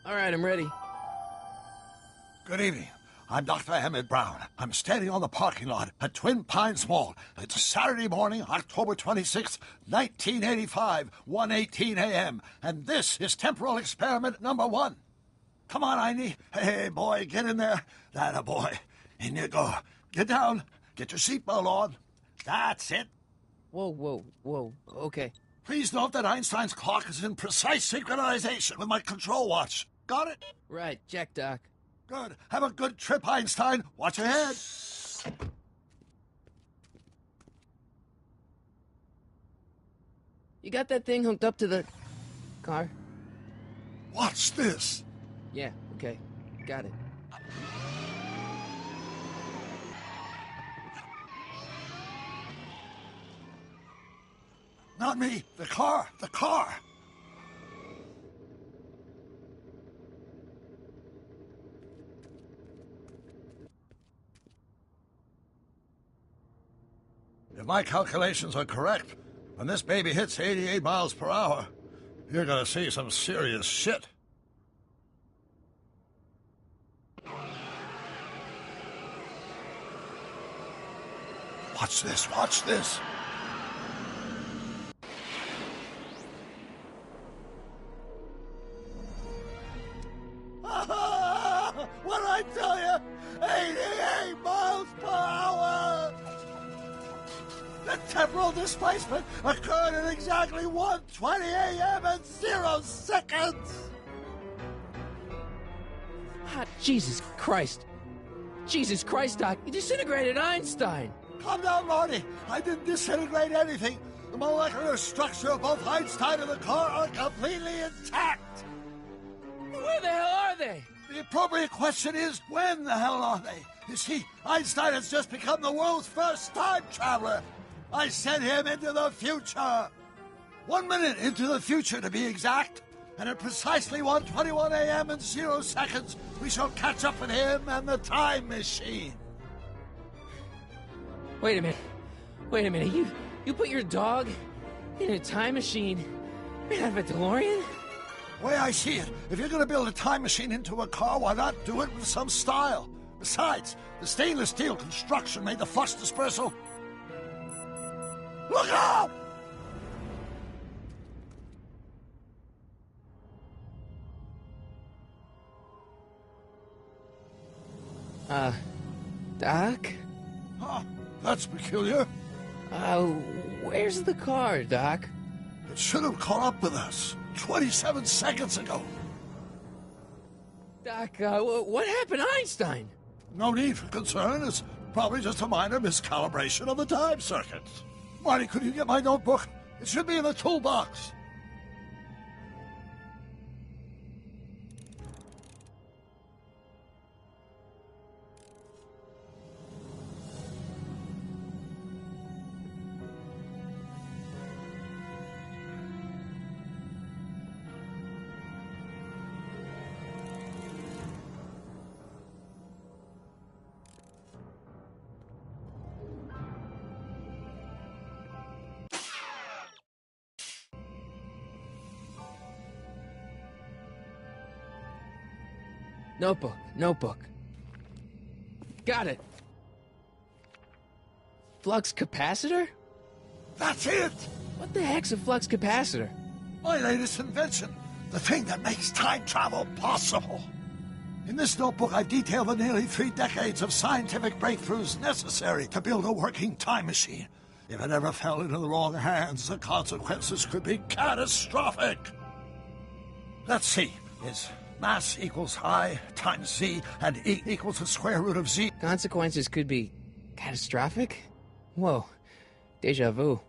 All right, I'm ready. Good evening. I'm Dr. Emmett Brown. I'm standing on the parking lot at Twin Pines Mall. It's Saturday morning, October 26th, 1985, 1:18 a.m. And this is temporal experiment number 1. Come on, Einie. Hey, boy, get in there. That a boy. In you go. Get down. Get your seatbelt on. That's it. Whoa. Okay. Please note that Einstein's clock is in precise synchronization with my control watch. Got it? Right, check, Doc. Good. Have a good trip, Einstein. Watch your head. You got that thing hooked up to the car? Watch this. Yeah, okay. Got it. Not me. The car. The car. If my calculations are correct, when this baby hits 88 miles per hour, you're gonna see some serious shit. Watch this, watch this. What did I tell you? 88 miles per hour! The temporal displacement occurred at exactly 1:20 a.m. and 0 seconds! Ah, Jesus Christ. Jesus Christ, Doc. You disintegrated Einstein. Calm down, Marty. I didn't disintegrate anything. The molecular structure of both Einstein and the car are completely intact. Where the hell are they? The appropriate question is, when the hell are they? You see, Einstein has just become the world's first time traveler. I sent him into the future. 1 minute into the future, to be exact. And at precisely 1:21 a.m. and 0 seconds, we shall catch up with him and the time machine. Wait a minute. You put your dog in a time machine made out of a DeLorean? The way I see it, if you're going to build a time machine into a car, why not do it with some style? Besides, the stainless steel construction made the flux dispersal. Look out! Doc? Huh, that's peculiar. Where's the car, Doc? It should have caught up with us 27 seconds ago. Doc, what happened to Einstein? No need for concern. It's probably just a minor miscalibration of the time circuits. Marty, could you get my notebook? It should be in the toolbox. Notebook. Got it. Flux capacitor? That's it! What the heck's a flux capacitor? My latest invention. The thing that makes time travel possible. In this notebook, I've detailed the nearly 3 decades of scientific breakthroughs necessary to build a working time machine. If it ever fell into the wrong hands, the consequences could be catastrophic. Let's see. Is mass equals I times Z and E equals the square root of Z. Consequences could be catastrophic? Whoa. Deja vu.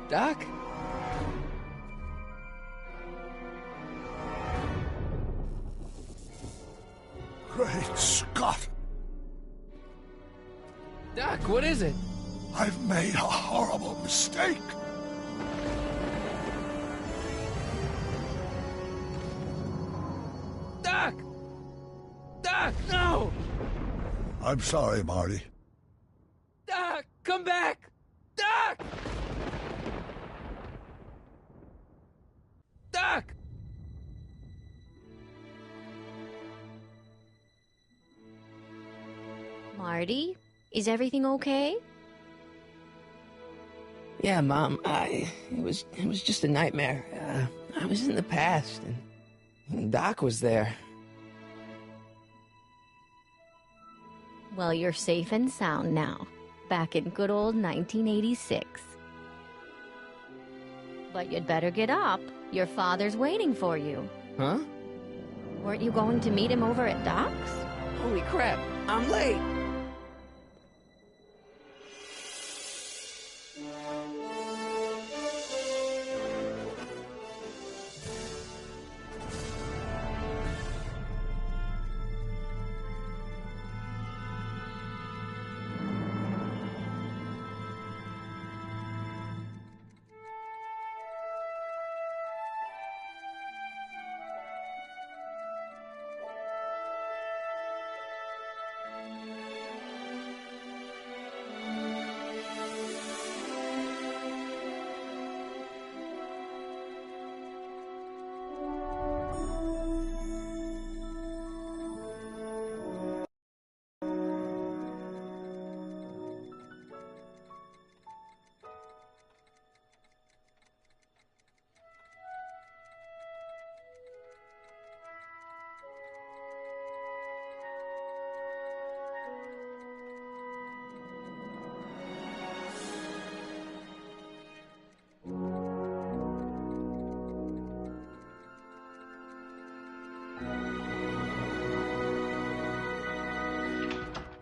Doc? Great Scott! Doc, what is it? I've made a horrible mistake. Doc! Doc, no! I'm sorry, Marty. Doc, come back! Doc! Doc! Marty, is everything okay? Yeah, Mom, it was just a nightmare. I was in the past, and Doc was there. Well, you're safe and sound now, back in good old 1986. But you'd better get up. Your father's waiting for you. Huh? Weren't you going to meet him over at Doc's? Holy crap, I'm late!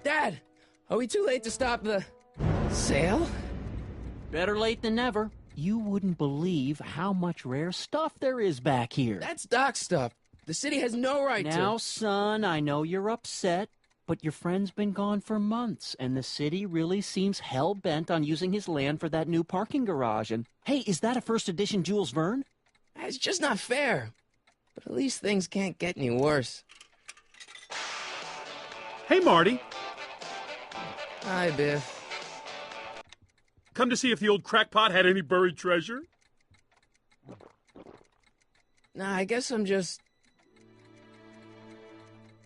Dad, are we too late to stop the sale? Better late than never. You wouldn't believe how much rare stuff there is back here. That's Doc's stuff. The city has no right to... Now, son, I know you're upset, but your friend's been gone for months, and the city really seems hell-bent on using his land for that new parking garage. And, hey, is that a first edition Jules Verne? It's just not fair. But at least things can't get any worse. Hey, Marty. Hi, Biff. Come to see if the old crackpot had any buried treasure? Nah, I guess I'm just...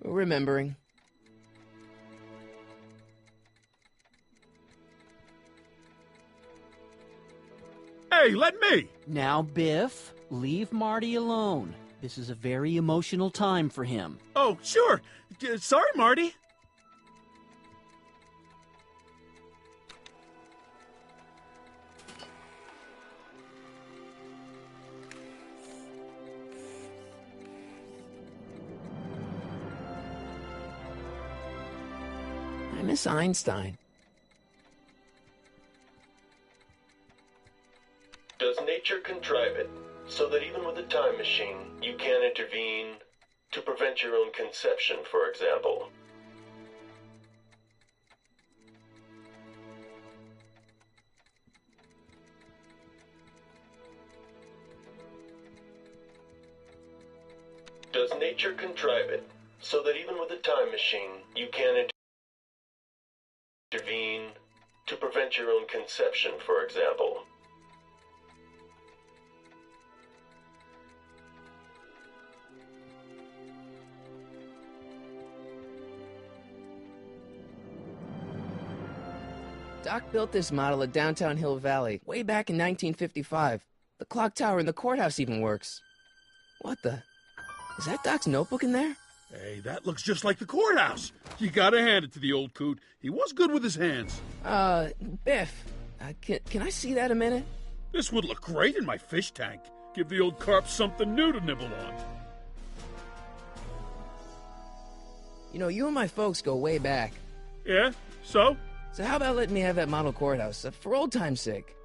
remembering. Hey, let me! Now, Biff, leave Marty alone. This is a very emotional time for him. Oh, sure. Sorry, Marty. I miss Einstein. Does nature contrive it so that even with a time machine, you can intervene to prevent your own conception, for example? Does nature contrive it so that even with a time machine, you can intervene to prevent your own conception, for example? Doc built this model at downtown Hill Valley way back in 1955. The clock tower in the courthouse even works. What the? Is that Doc's notebook in there? Hey, that looks just like the courthouse. You gotta hand it to the old coot. He was good with his hands. Biff, can I see that a minute? This would look great in my fish tank. Give the old carp something new to nibble on. You know, you and my folks go way back. Yeah? So? So how about letting me have that model courthouse, for old time's sake?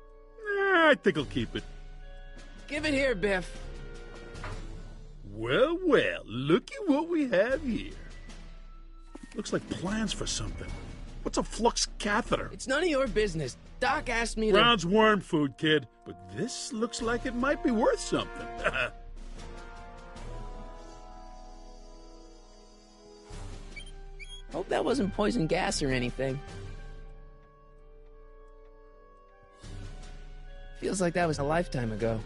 I think I'll keep it. Give it here, Biff. Well, well, looky what we have here. Looks like plans for something. What's a flux catheter? It's none of your business. Doc asked me to... Brown's worm food, kid. But this looks like it might be worth something. Hope that wasn't poison gas or anything. Feels like that was a lifetime ago.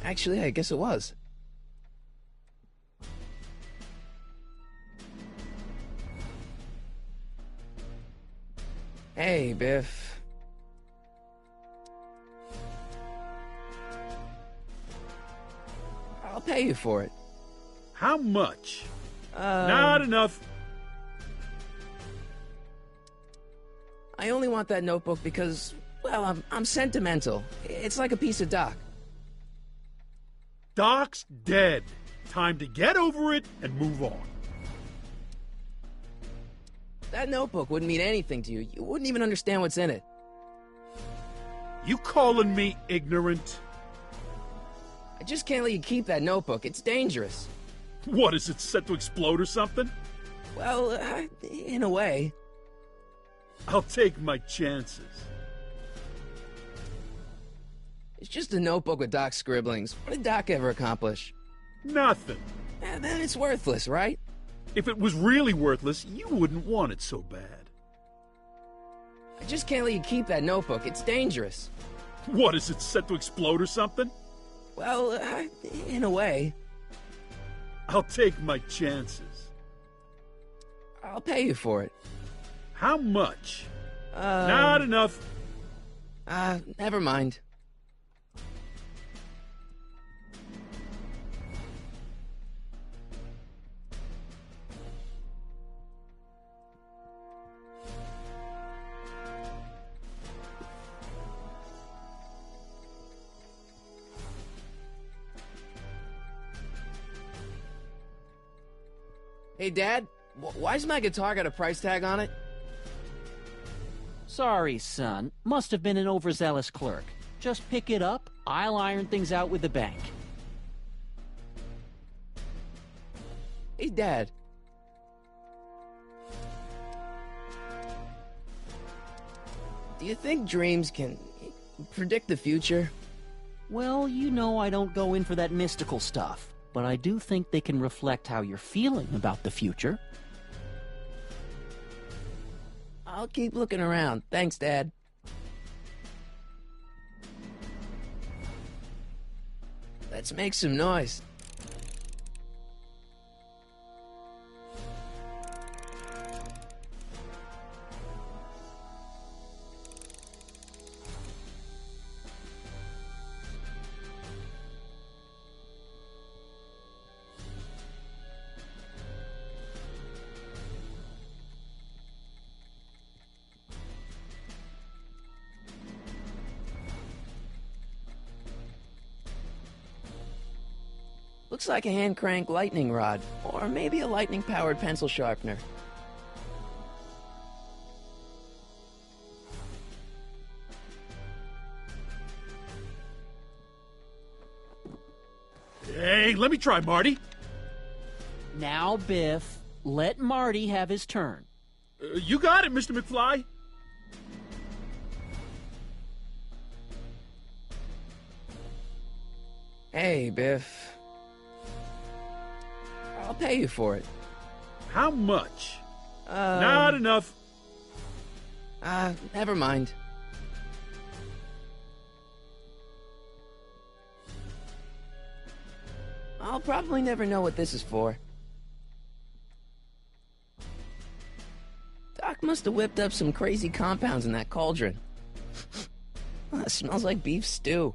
Actually, I guess it was. Hey, Biff. I'll pay you for it. How much? Not enough. I only want that notebook because, well, I'm sentimental. It's like a piece of Doc. Doc's dead. Time to get over it and move on. That notebook wouldn't mean anything to you. You wouldn't even understand what's in it. You calling me ignorant? I just can't let you keep that notebook. It's dangerous. What, is it set to explode or something? Well, in a way. I'll take my chances. It's just a notebook with Doc's scribblings. What did Doc ever accomplish? Nothing. Then it's worthless, right? If it was really worthless, you wouldn't want it so bad. I just can't let you keep that notebook. It's dangerous. What, is it set to explode or something? Well, in a way. I'll take my chances. I'll pay you for it. How much? Not enough. Never mind. Hey, Dad, why's my guitar got a price tag on it? Sorry, son. Must have been an overzealous clerk. Just pick it up. I'll iron things out with the bank. Hey, Dad. Do you think dreams can predict the future? Well, you know I don't go in for that mystical stuff, but I do think they can reflect how you're feeling about the future. I'll keep looking around. Thanks, Dad. Let's make some noise. Looks like a hand-crank lightning rod, or maybe a lightning-powered pencil sharpener. Hey, let me try, Marty. Now, Biff, let Marty have his turn. You got it, Mr. McFly. Hey, Biff. I'll pay you for it. How much? Not enough. Never mind. I'll probably never know what this is for. Doc must have whipped up some crazy compounds in that cauldron. It smells like beef stew.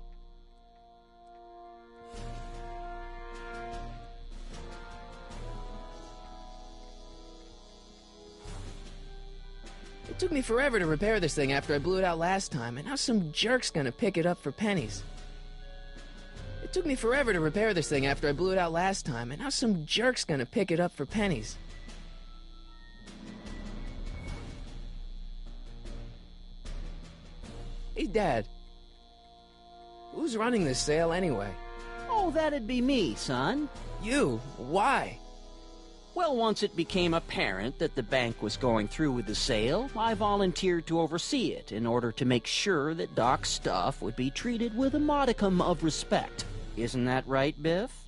It took me forever to repair this thing after I blew it out last time, and now some jerk's gonna pick it up for pennies. It took me forever to repair this thing after I blew it out last time, and now some jerk's gonna pick it up for pennies. Hey, Dad. Who's running this sale anyway? Oh, that'd be me, son. You? Why? Well, once it became apparent that the bank was going through with the sale, I volunteered to oversee it in order to make sure that Doc's stuff would be treated with a modicum of respect. Isn't that right, Biff?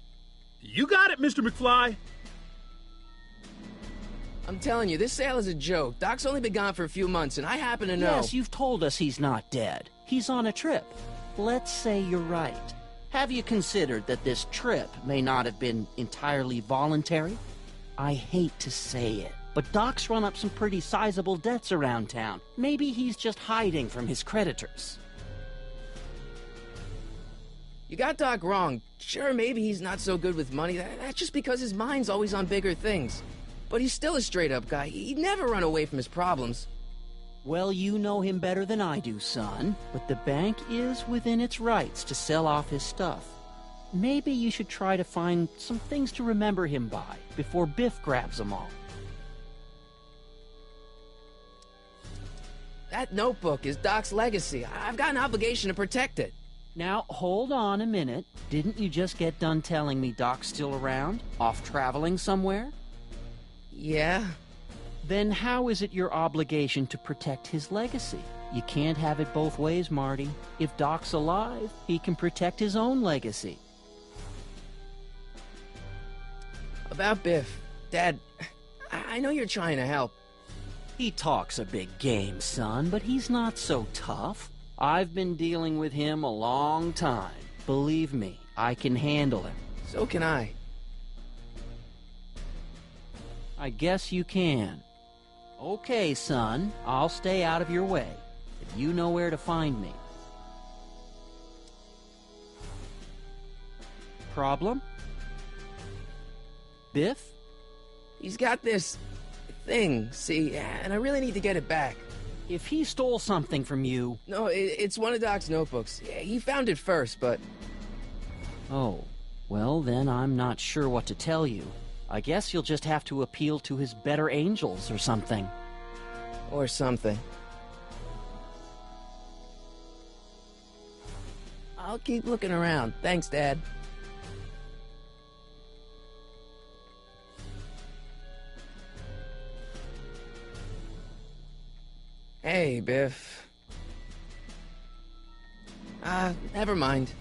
You got it, Mr. McFly. I'm telling you, this sale is a joke. Doc's only been gone for a few months, and I happen to know... Yes, you've told us he's not dead. He's on a trip. Let's say you're right. Have you considered that this trip may not have been entirely voluntary? I hate to say it, but Doc's run up some pretty sizable debts around town. Maybe he's just hiding from his creditors. You got Doc wrong. Sure, maybe he's not so good with money. That's just because his mind's always on bigger things. But he's still a straight-up guy. He'd never run away from his problems. Well, you know him better than I do, son. But the bank is within its rights to sell off his stuff. Maybe you should try to find some things to remember him by before Biff grabs them all. That notebook is Doc's legacy. I've got an obligation to protect it. Now, hold on a minute. Didn't you just get done telling me Doc's still around? Off traveling somewhere? Yeah? Then how is it your obligation to protect his legacy? You can't have it both ways, Marty. If Doc's alive, he can protect his own legacy. About Biff. Dad, I know you're trying to help. He talks a big game, son, but he's not so tough. I've been dealing with him a long time. Believe me, I can handle him. So can I. I guess you can. Okay, son, I'll stay out of your way. If you know where to find me. Problem? Biff? He's got this thing, see, and I really need to get it back. If he stole something from you... No, it's one of Doc's notebooks. Yeah, he found it first, but... Oh, well then I'm not sure what to tell you. I guess you'll just have to appeal to his better angels or something. Or something. I'll keep looking around. Thanks, Dad. Hey, Biff. Never mind.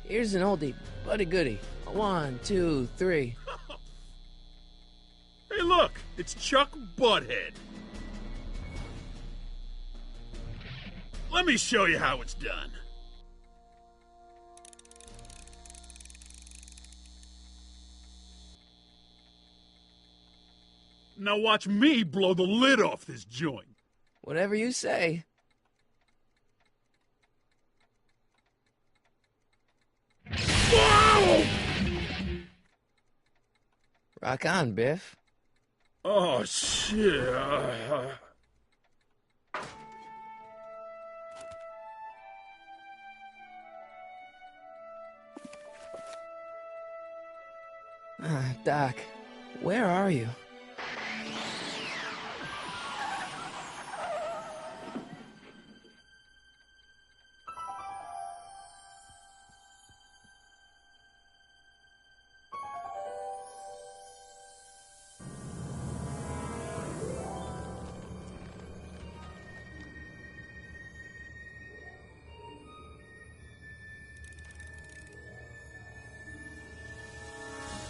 Here's an oldie, but a goodie. 1, 2, 3. Hey, look! It's Chuck Butthead. Let me show you how it's done. Now watch me blow the lid off this joint. Whatever you say. Whoa! Rock on, Biff. Oh, shit. Doc, where are you?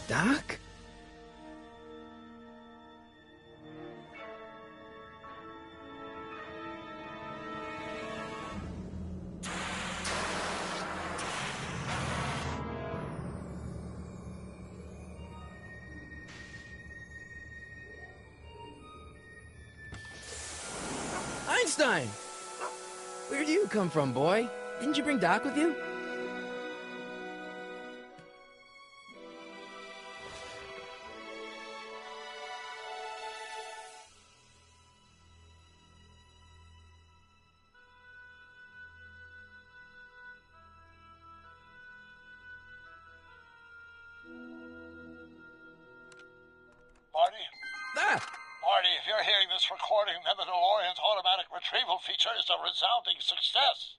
Doc? Einstein! Where do you come from, boy? Didn't you bring Doc with you? Marty? Ah! Marty, if you're hearing this recording, then the DeLorean's automatic retrieval feature is a resounding success.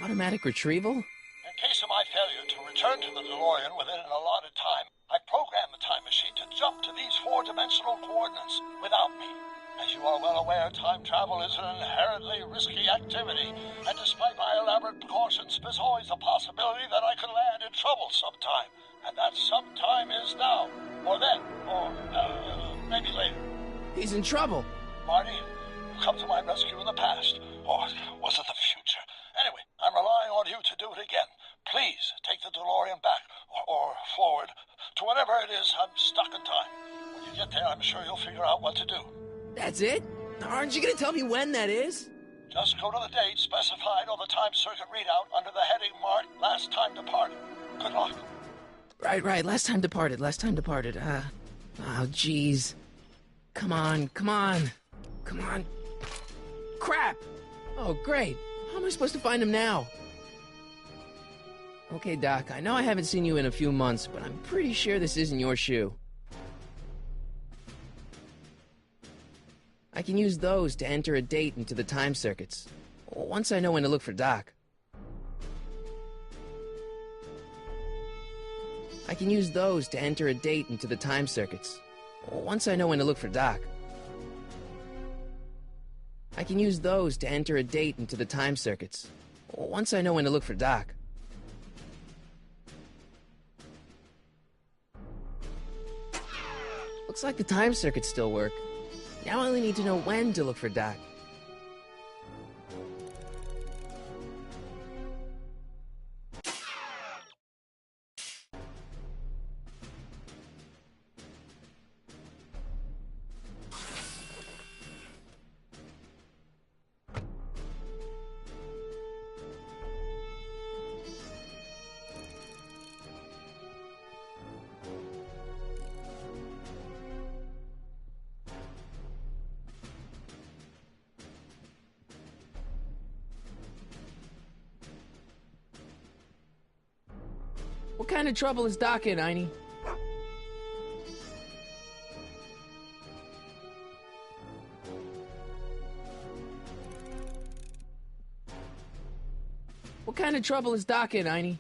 Automatic retrieval? In case of my failure to return to the DeLorean within an allotted time, I programmed the time machine to jump to these four-dimensional coordinates without me. As you are well aware, time travel is an inherently risky activity, and despite my elaborate precautions, there's always a possibility that I could land in trouble sometime. And that sometime is now, or then, or maybe later. He's in trouble. Marty, you come to my rescue in the past, or was it the future? Anyway, I'm relying on you to do it again. Please take the DeLorean back, or forward, to whatever it is I'm stuck in time. When you get there, I'm sure you'll figure out what to do. That's it? Aren't you gonna tell me when that is? Just go to the date specified on the time circuit readout under the heading marked Last Time Departed. Good luck. Right. Last time departed. Oh, jeez. Come on. Crap! Oh, great. How am I supposed to find him now? Okay, Doc, I know I haven't seen you in a few months, but I'm pretty sure this isn't your shoe. I can use those to enter a date into the time circuits. Once I know when to look for Doc. I can use those to enter a date into the time circuits. Once I know when to look for Doc. I can use those to enter a date into the time circuits. Once I know when to look for Doc. Looks like the time circuits still work. Now I only need to know when to look for Doc. What kind of trouble is Doc in, Einie? What kind of trouble is Doc in, Einie?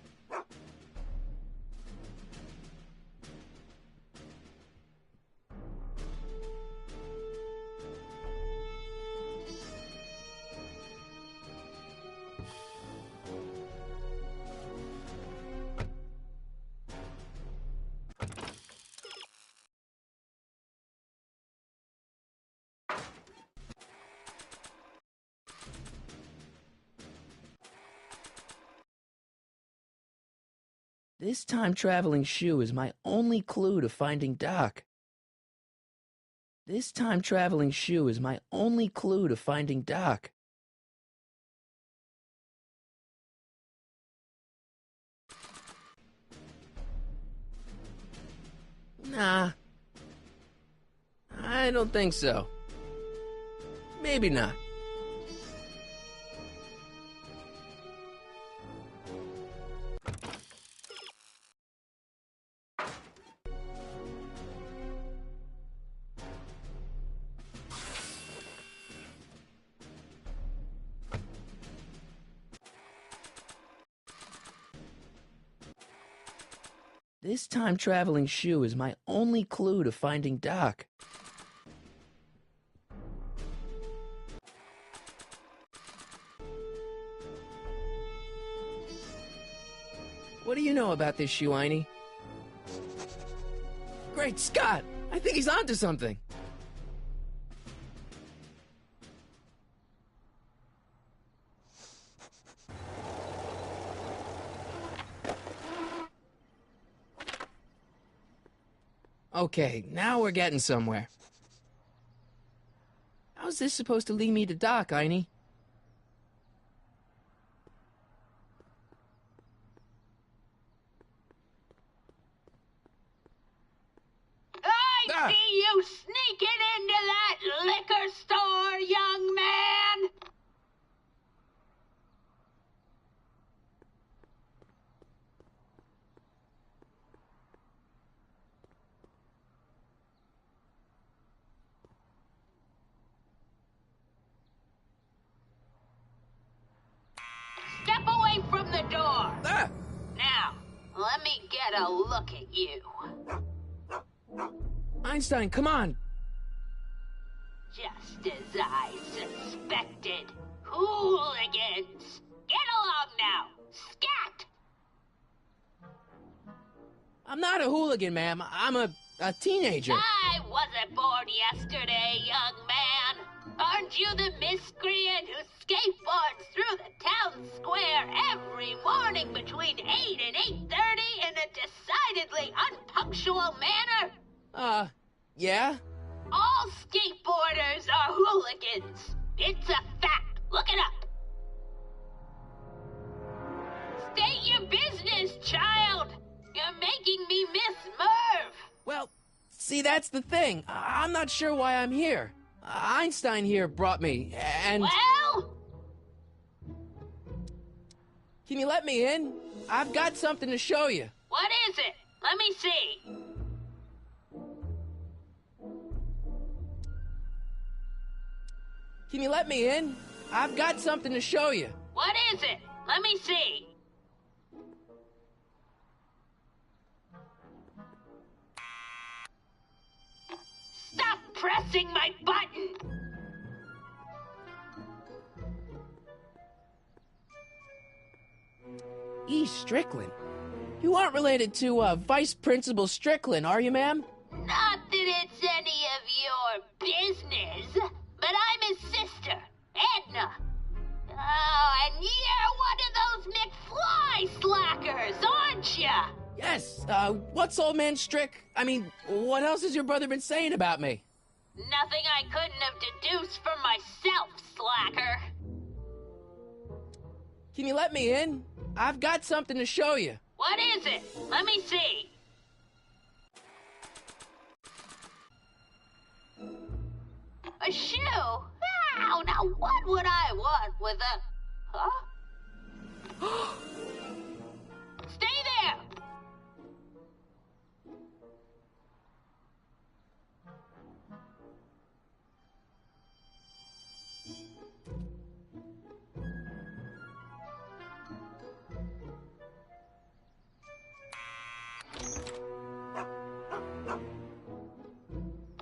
This time-traveling shoe is my only clue to finding Doc. This time-traveling shoe is my only clue to finding Doc. Nah. I don't think so. Maybe not. This time-traveling shoe is my only clue to finding Doc. What do you know about this shoe, Einie? Great Scott! I think he's onto something! Okay, now we're getting somewhere. How's this supposed to lead me to Doc, Einie? I see you sneaking into that liquor store, young man! Step away from the door! Ah! a look at you. Einstein, come on! Just as I suspected. Hooligans! Get along now! Scat! I'm not a hooligan, ma'am. I'm a teenager. I wasn't born yesterday, young man. Aren't you the miscreant who skateboards through the town square every morning between 8 and 8:30 in a decidedly unpunctual manner? Yeah? All skateboarders are hooligans. It's a fact. Look it up. State your business, child. You're making me miss Merv. Well, see, that's the thing. I'm not sure why I'm here. Einstein here brought me, and... Well? Can you let me in? I've got something to show you. What is it? Let me see. Can you let me in? I've got something to show you. What is it? Let me see. Stop pressing my button! E. Strickland. You aren't related to, Vice Principal Strickland, are you, ma'am? Not that it's any of your business, but I'm his sister, Edna. Oh, and you're one of those McFly slackers, aren't ya? Yes, what's old man Strick? I mean, what else has your brother been saying about me? Nothing I couldn't have deduced for myself, slacker. Can you let me in? I've got something to show you. What is it? Let me see. A shoe? Wow, now what would I want with a... Huh? Stay there!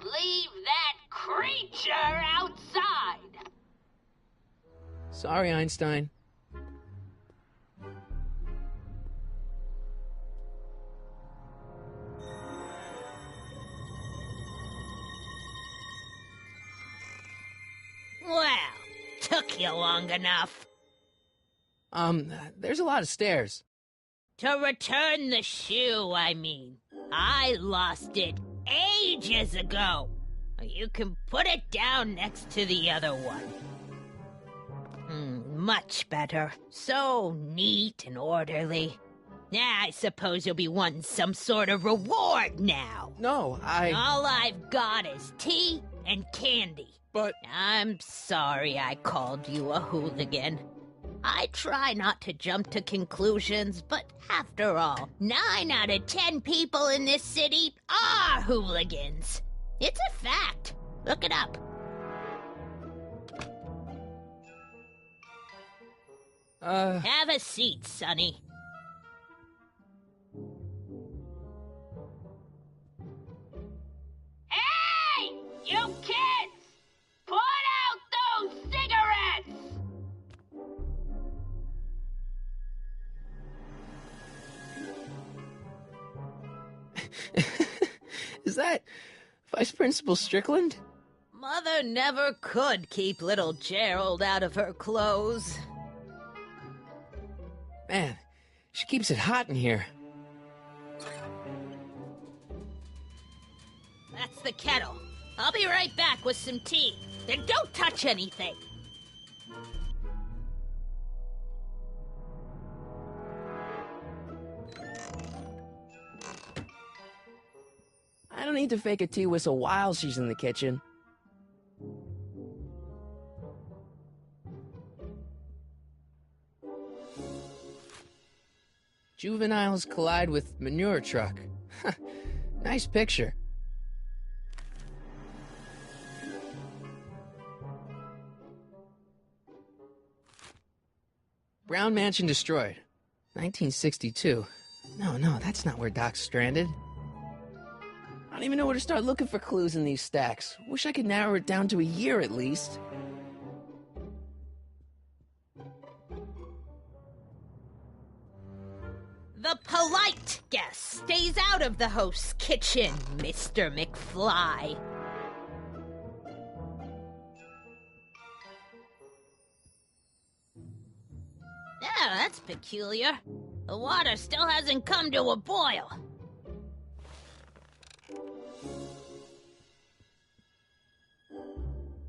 Leave that creature outside! Sorry, Einstein. Well, took you long enough. There's a lot of stairs. To return the shoe, I mean. I lost it ages ago. You can put it down next to the other one. Much better. So neat and orderly. I suppose you'll be wanting some sort of reward now. No, All I've got is tea and candy. But... I'm sorry I called you a hooligan. I try not to jump to conclusions, but after all, 9 out of 10 people in this city are hooligans. It's a fact. Look it up. Have a seat, Sonny. Hey! You kids! Put out those cigarettes! Is that Vice Principal Strickland? Mother never could keep little Gerald out of her clothes. Man, she keeps it hot in here. That's the kettle. I'll be right back with some tea. Then don't touch anything. I don't need to fake a tea whistle while she's in the kitchen. Juveniles collide with manure truck. Nice picture. Brown Mansion destroyed. 1962. No, that's not where Doc's stranded. I don't even know where to start looking for clues in these stacks. Wish I could narrow it down to a year at least. The polite guest stays out of the host's kitchen, Mr. McFly. Yeah, that's peculiar. The water still hasn't come to a boil.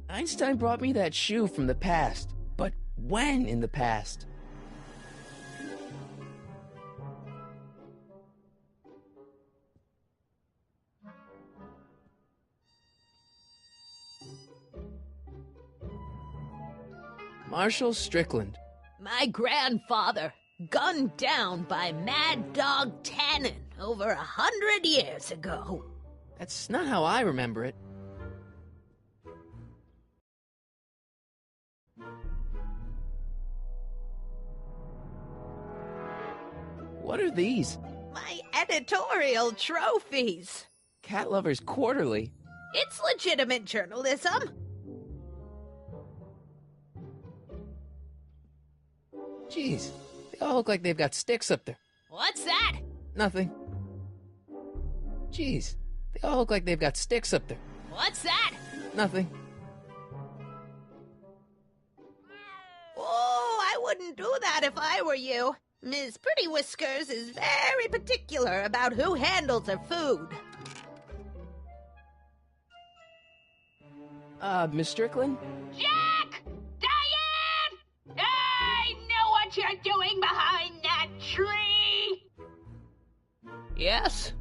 Einstein brought me that shoe from the past. But when in the past? Marshall Strickland. My grandfather, gunned down by Mad Dog Tannen over 100 years ago. That's not how I remember it. What are these? My editorial trophies. Cat Lovers Quarterly. It's legitimate journalism. Jeez, they all look like they've got sticks up there. What's that? Nothing. Jeez, they all look like they've got sticks up there. What's that? Nothing. Oh, I wouldn't do that if I were you. Ms. Pretty Whiskers is very particular about who handles her food. Miss Strickland? Jack! Diane! I know what you're doing behind that tree! Yes?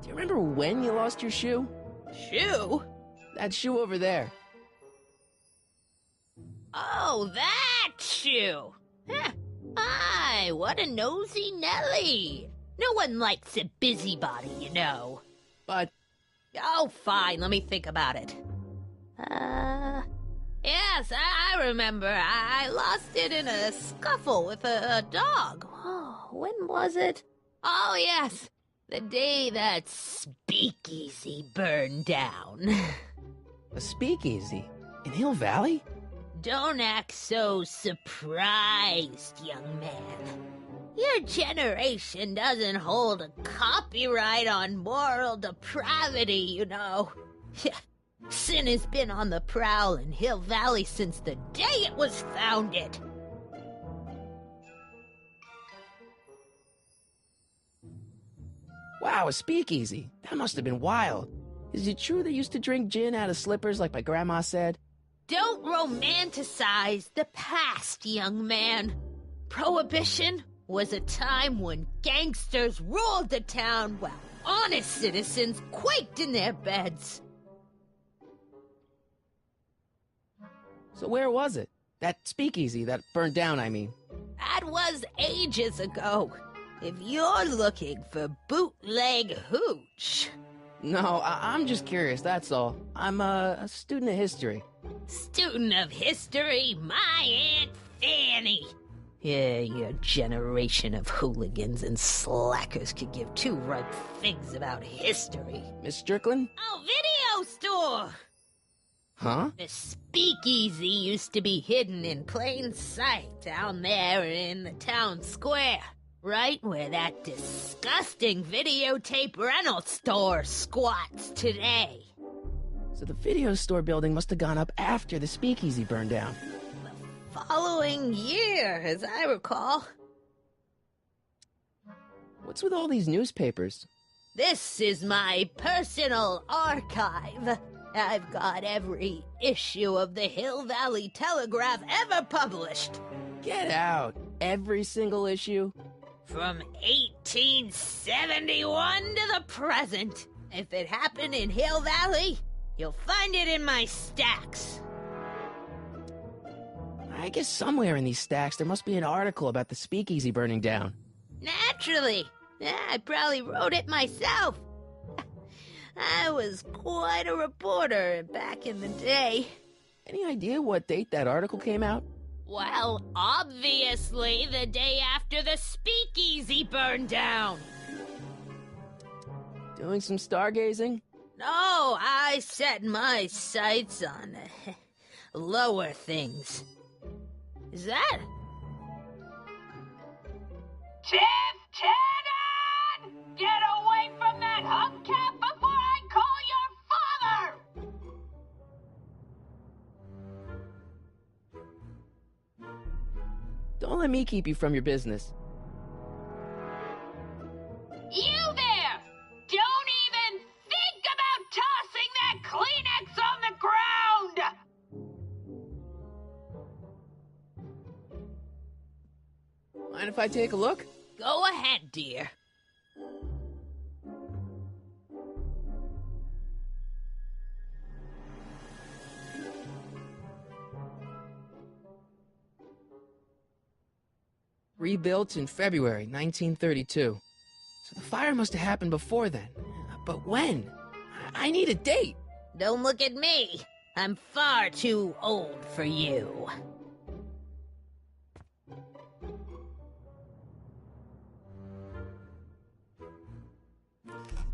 Do you remember when you lost your shoe? Shoe? That shoe over there. Oh, that shoe! Huh. My, what a nosy Nelly! No one likes a busybody, you know. But... Oh, fine, let me think about it. Yes, I remember. I lost it in a scuffle with a dog. Oh, when was it? Oh, yes, the day that speakeasy burned down. a speakeasy? In Hill Valley? Don't act so surprised, young man. Your generation doesn't hold a copyright on moral depravity, you know. Sin has been on the prowl in Hill Valley since the day it was founded. Wow, a speakeasy. That must have been wild. Is it true they used to drink gin out of slippers like my grandma said? Don't romanticize the past, young man. Prohibition was a time when gangsters ruled the town while honest citizens quaked in their beds. So where was it? That speakeasy that burned down, I mean. That was ages ago. If you're looking for bootleg hooch... No, I'm just curious, that's all. I'm a student of history. Student of history, my Aunt Fanny. Yeah, your generation of hooligans and slackers could give two right things about history. Miss Strickland? Oh, video store! Huh? The speakeasy used to be hidden in plain sight down there in the town square. Right where that disgusting videotape rental store squats today. So the video store building must have gone up after the speakeasy burned down. The following year, as I recall. What's with all these newspapers? This is my personal archive. I've got every issue of the Hill Valley Telegraph ever published. Get out. Every single issue? From 1871 to the present. If it happened in Hill Valley, you'll find it in my stacks. I guess somewhere in these stacks there must be an article about the speakeasy burning down. Naturally. I probably wrote it myself. I was quite a reporter back in the day. Any idea what date that article came out? Well, obviously the day after the speakeasy burned down. Doing some stargazing? No, I set my sights on lower things. Is that? Tiftanen! Get away from that hubcap before I call your father! Don't let me keep you from your business. You there! Don't even think about tossing that Kleenex on the ground! Mind if I take a look? Go ahead, dear. Rebuilt in February 1932. So the fire must have happened before then. But when? I need a date. Don't look at me. I'm far too old for you.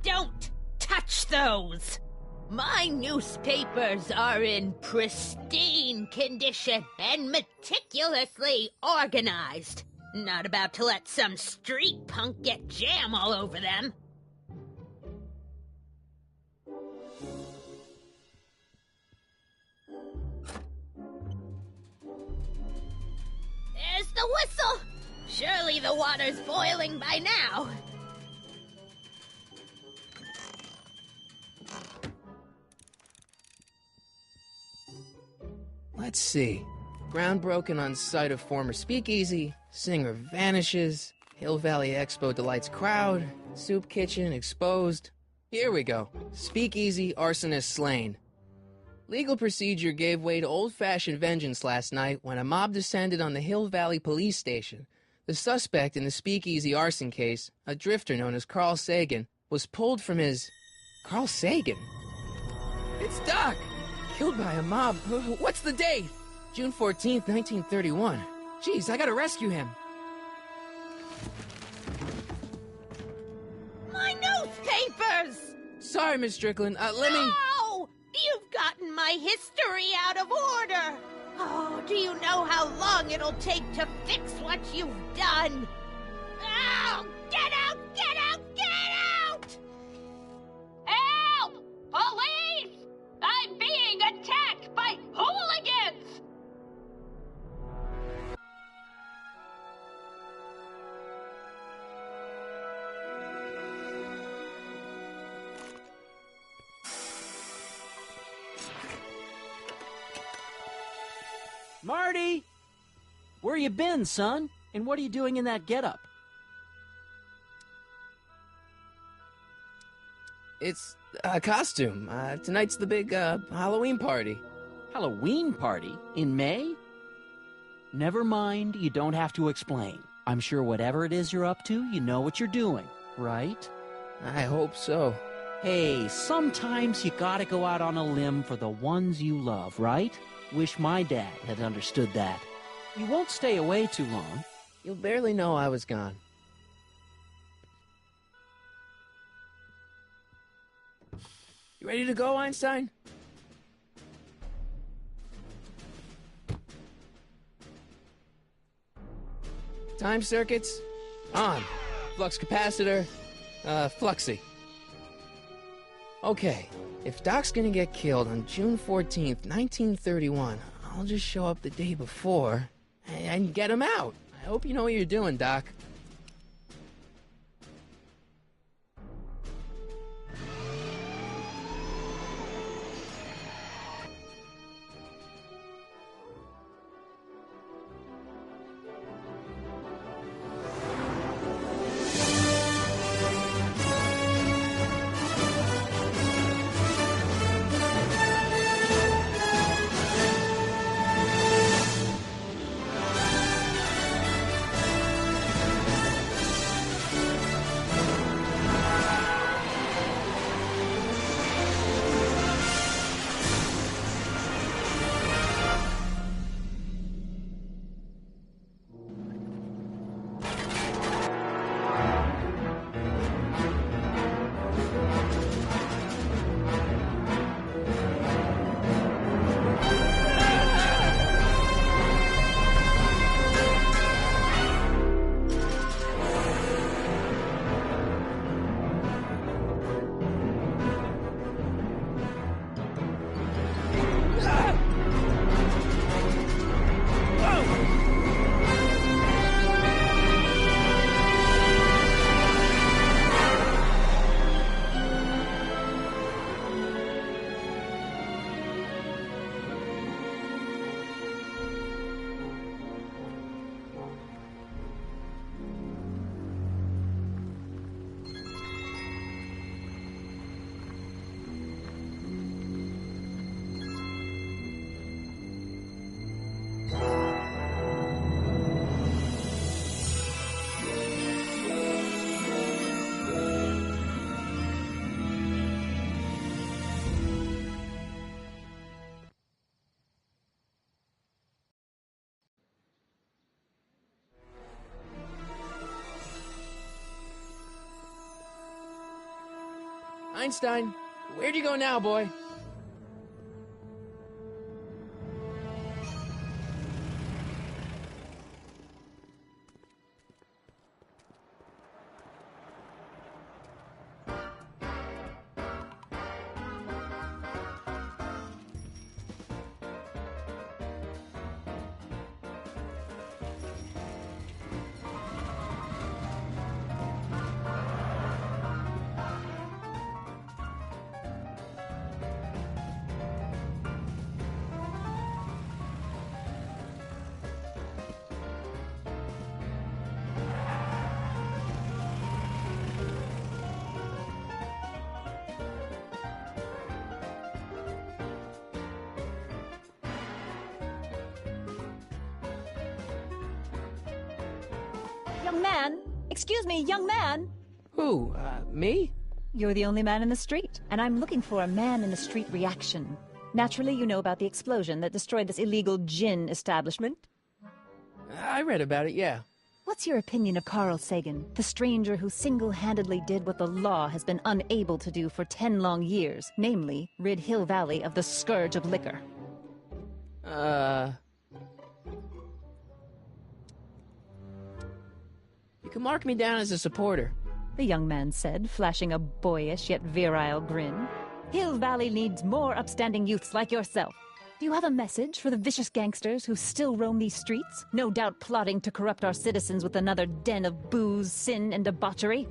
Don't touch those! My newspapers are in pristine condition and meticulously organized. Not about to let some street punk get jam all over them. There's the whistle! Surely the water's boiling by now. Let's see. Ground broken on site of former speakeasy, singer vanishes, Hill Valley Expo delights crowd, soup kitchen exposed. Here we go. Speakeasy arsonist slain. Legal procedure gave way to old-fashioned vengeance last night when a mob descended on the Hill Valley police station. The suspect in the speakeasy arson case, a drifter known as Carl Sagan, was pulled from his... Carl Sagan? It's Doc! Killed by a mob. What's the date? June 14th, 1931. Jeez, I gotta rescue him. My newspapers! Sorry, Miss Strickland. Let me... No! You've gotten my history out of order! Oh, do you know how long it'll take to fix what you've done? Oh, get out! Get out! Get out! Help! Police! I'm being attacked by hooligans! Marty! Where you been, son? And what are you doing in that getup? It's a costume. Tonight's the big, Halloween party. Halloween party? In May? Never mind, you don't have to explain. I'm sure whatever it is you're up to, you know what you're doing, right? I hope so. Hey, sometimes you gotta go out on a limb for the ones you love, right? Wish my dad had understood that. You won't stay away too long. You'll barely know I was gone. You ready to go, Einstein? Time circuits? On. Flux capacitor? Fluxy. Okay, if Doc's gonna get killed on June 14th, 1931, I'll just show up the day before and get him out. I hope you know what you're doing, Doc. Einstein, where'd you go now, boy? Young man! Excuse me, young man! Who, me? You're the only man in the street, and I'm looking for a man-in-the-street reaction. Naturally, you know about the explosion that destroyed this illegal gin establishment. I read about it, yeah. What's your opinion of Carl Sagan, the stranger who single-handedly did what the law has been unable to do for 10 long years, namely, rid Hill Valley of the scourge of liquor? You can mark me down as a supporter. The young man said, flashing a boyish yet virile grin. Hill Valley needs more upstanding youths like yourself. Do you have a message for the vicious gangsters who still roam these streets, no doubt plotting to corrupt our citizens with another den of booze, sin, and debauchery?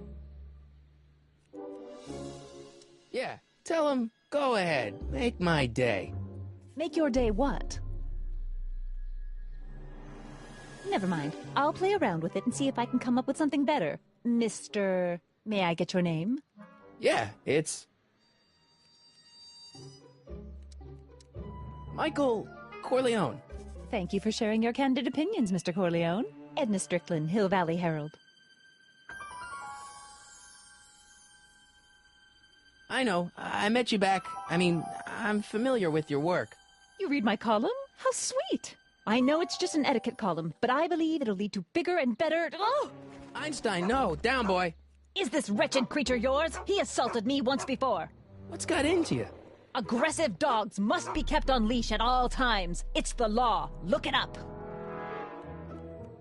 Yeah, tell him, go ahead, make my day. Make your day what? Never mind. I'll play around with it and see if I can come up with something better. Mr. May I get your name? Yeah, it's... Michael Corleone. Thank you for sharing your candid opinions, Mr. Corleone. Edna Strickland, Hill Valley Herald. I know, I met you back. I'm familiar with your work. You read my column? How sweet! I know it's just an etiquette column, but I believe it'll lead to bigger and better... Oh! Einstein, no, down, boy. Is this wretched creature yours? He assaulted me once before. What's got into you? Aggressive dogs must be kept on leash at all times. It's the law. Look it up.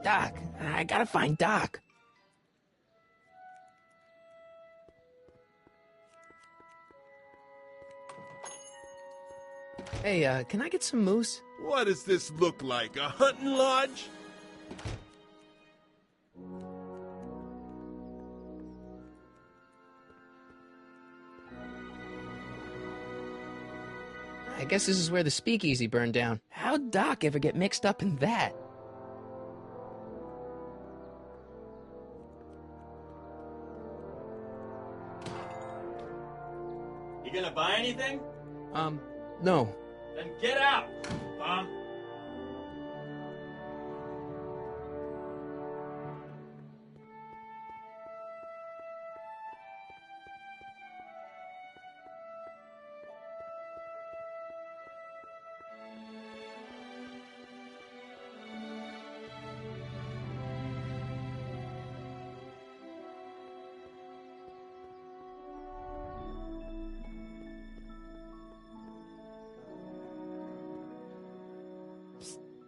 Doc, I gotta find Doc. Hey, can I get some moose? What does this look like, a hunting lodge? I guess this is where the speakeasy burned down. How'd Doc ever get mixed up in that? You gonna buy anything? No. Then get out, bum.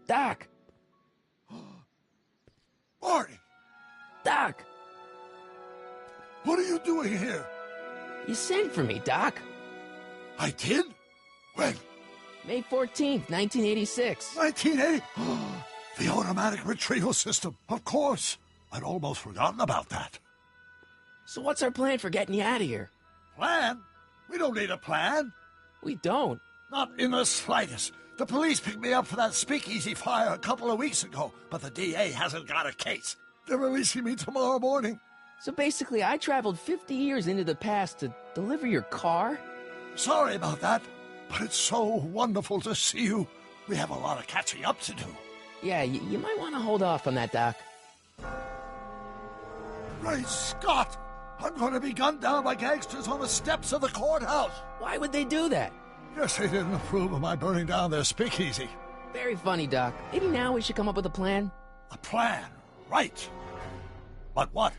Doc! Marty! Doc! What are you doing here? You sent for me, Doc. I did? When? May 14th, 1986. 1980? The automatic retrieval system. Of course. I'd almost forgotten about that. So what's our plan for getting you out of here? Plan? We don't need a plan. We don't. Not in the slightest. The police picked me up for that speakeasy fire a couple of weeks ago, but the DA hasn't got a case. They're releasing me tomorrow morning. So basically, I traveled 50 years into the past to deliver your car? Sorry about that, but it's so wonderful to see you. We have a lot of catching up to do. Yeah, you might want to hold off on that, Doc. Great Scott! I'm going to be gunned down by gangsters on the steps of the courthouse. Why would they do that? Guess they didn't approve of my burning down their speakeasy. Very funny, Doc. Maybe now we should come up with a plan? A plan, right. But what?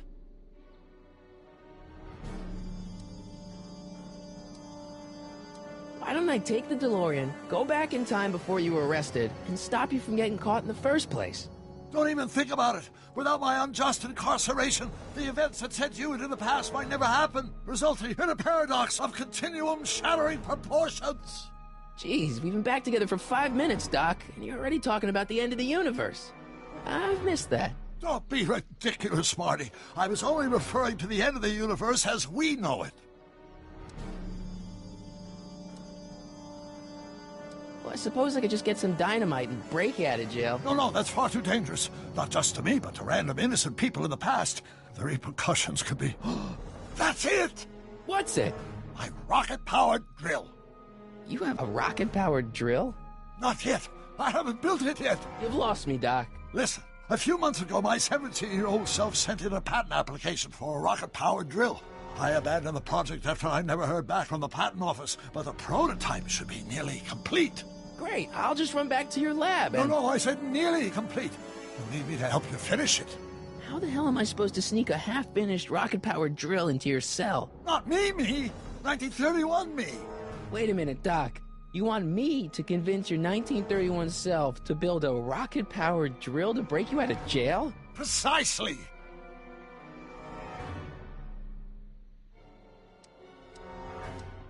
Why don't I take the DeLorean, go back in time before you were arrested, and stop you from getting caught in the first place? Don't even think about it. Without my unjust incarceration, the events that sent you into the past might never happen, resulting in a paradox of continuum-shattering proportions. Jeez, we've been back together for 5 minutes, Doc, and you're already talking about the end of the universe. I've missed that. Don't be ridiculous, Marty. I was only referring to the end of the universe as we know it. Well, I suppose I could just get some dynamite and break you out of jail. No, that's far too dangerous. Not just to me, but to random innocent people in the past. The repercussions could be... That's it! What's it? My rocket-powered drill. You have a rocket-powered drill? Not yet. I haven't built it yet. You've lost me, Doc. Listen, a few months ago, my 17-year-old self sent in a patent application for a rocket-powered drill. I abandoned the project after I never heard back from the patent office, but the prototype should be nearly complete. Great, I'll just run back to your lab and... No, I said nearly complete. You need me to help you finish it. How the hell am I supposed to sneak a half-finished rocket-powered drill into your cell? Not me. 1931 me. Wait a minute, Doc. You want me to convince your 1931 self to build a rocket-powered drill to break you out of jail? Precisely.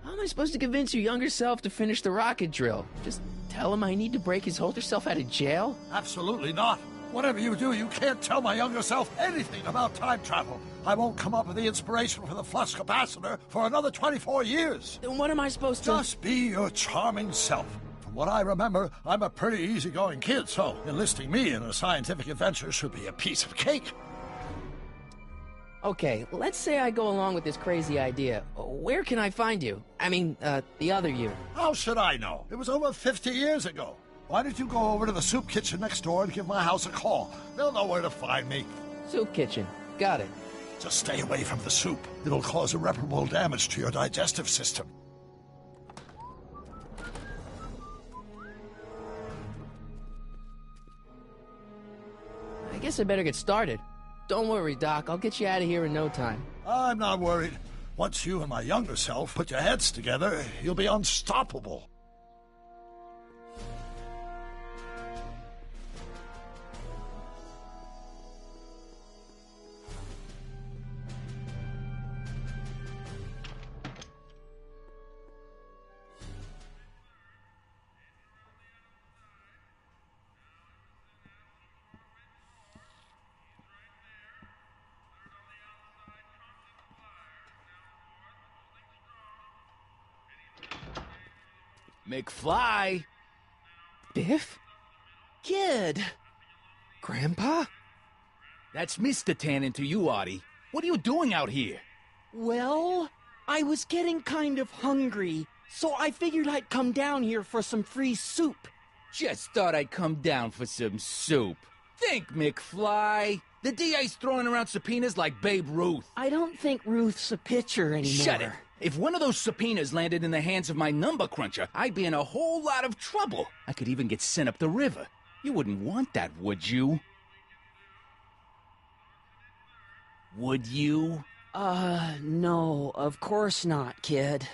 How am I supposed to convince your younger self to finish the rocket drill? Just tell him I need to break his older self out of jail? Absolutely not. Whatever you do, you can't tell my younger self anything about time travel. I won't come up with the inspiration for the flux capacitor for another 24 years. Then what am I supposed to... Just be your charming self. From what I remember, I'm a pretty easygoing kid, so enlisting me in a scientific adventure should be a piece of cake. Okay, let's say I go along with this crazy idea. Where can I find you? I mean, the other you. How should I know? It was over 50 years ago. Why don't you go over to the soup kitchen next door and give my house a call? They'll know where to find me. Soup kitchen. Got it. Just stay away from the soup. It'll cause irreparable damage to your digestive system. I guess I better get started. Don't worry, Doc. I'll get you out of here in no time. I'm not worried. Once you and my younger self put your heads together, you'll be unstoppable. McFly! Biff? Kid! Grandpa? That's Mr. Tannen to you, Artie. What are you doing out here? Well, I was getting kind of hungry, so I figured I'd come down here for some free soup. Just thought I'd come down for some soup. Think, McFly. The DA's throwing around subpoenas like Babe Ruth. I don't think Ruth's a pitcher anymore. Shut it. If one of those subpoenas landed in the hands of my number cruncher, I'd be in a whole lot of trouble. I could even get sent up the river. You wouldn't want that, would you? Would you? No, of course not, kid.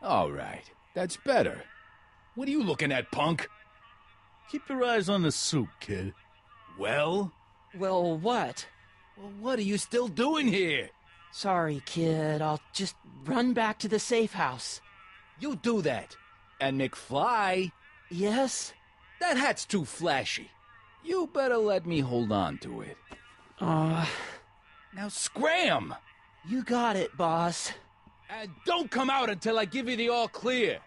All right, that's better. What are you looking at, punk? Keep your eyes on the soup, kid. Well? Well, what? Well, what are you still doing here? Sorry, kid. I'll just run back to the safe house. You do that. And McFly? Yes? That hat's too flashy. You better let me hold on to it. Now scram! You got it, boss. And don't come out until I give you the all clear.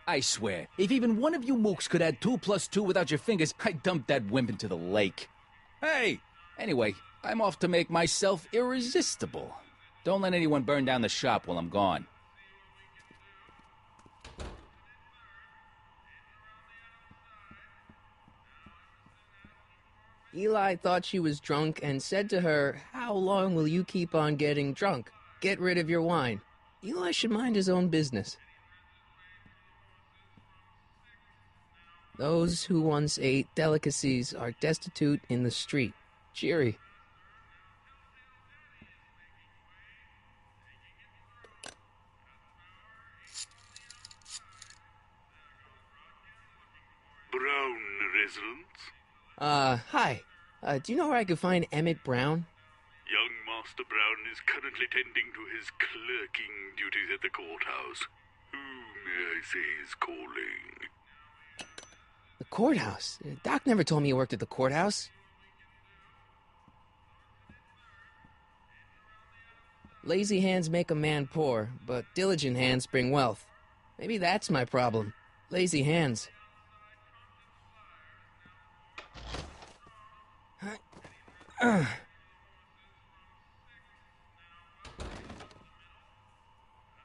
I swear, if even one of you mooks could add 2 + 2 without your fingers, I'd dump that wimp into the lake. Hey! Anyway, I'm off to make myself irresistible. Don't let anyone burn down the shop while I'm gone. Eli thought she was drunk and said to her, "How long will you keep on getting drunk? Get rid of your wine." Eli should mind his own business. Those who once ate delicacies are destitute in the street. Cheery. residence? Hi. Do you know where I could find Emmett Brown? Young Master Brown is currently tending to his clerking duties at the courthouse. Who, may I say, is calling? The courthouse? Doc never told me you worked at the courthouse. Lazy hands make a man poor, but diligent hands bring wealth. Maybe that's my problem. Lazy hands.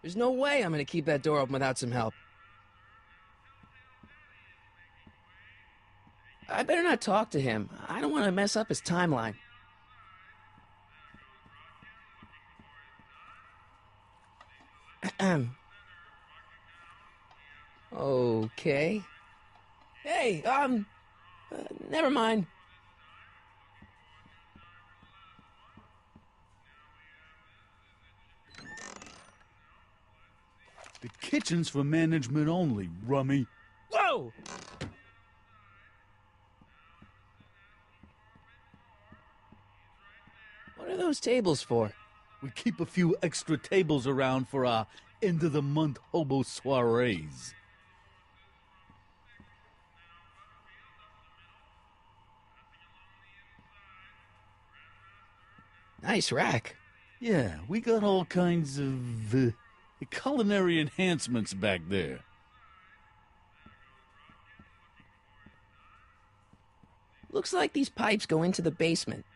There's no way I'm gonna keep that door open without some help. I better not talk to him. I don't want to mess up his timeline. Okay. Hey, never mind. The kitchen's for management only, rummy. Whoa! What are those tables for? We keep a few extra tables around for our end-of-the-month hobo soirees. Nice rack. Yeah, we got all kinds of culinary enhancements back there. Looks like these pipes go into the basement.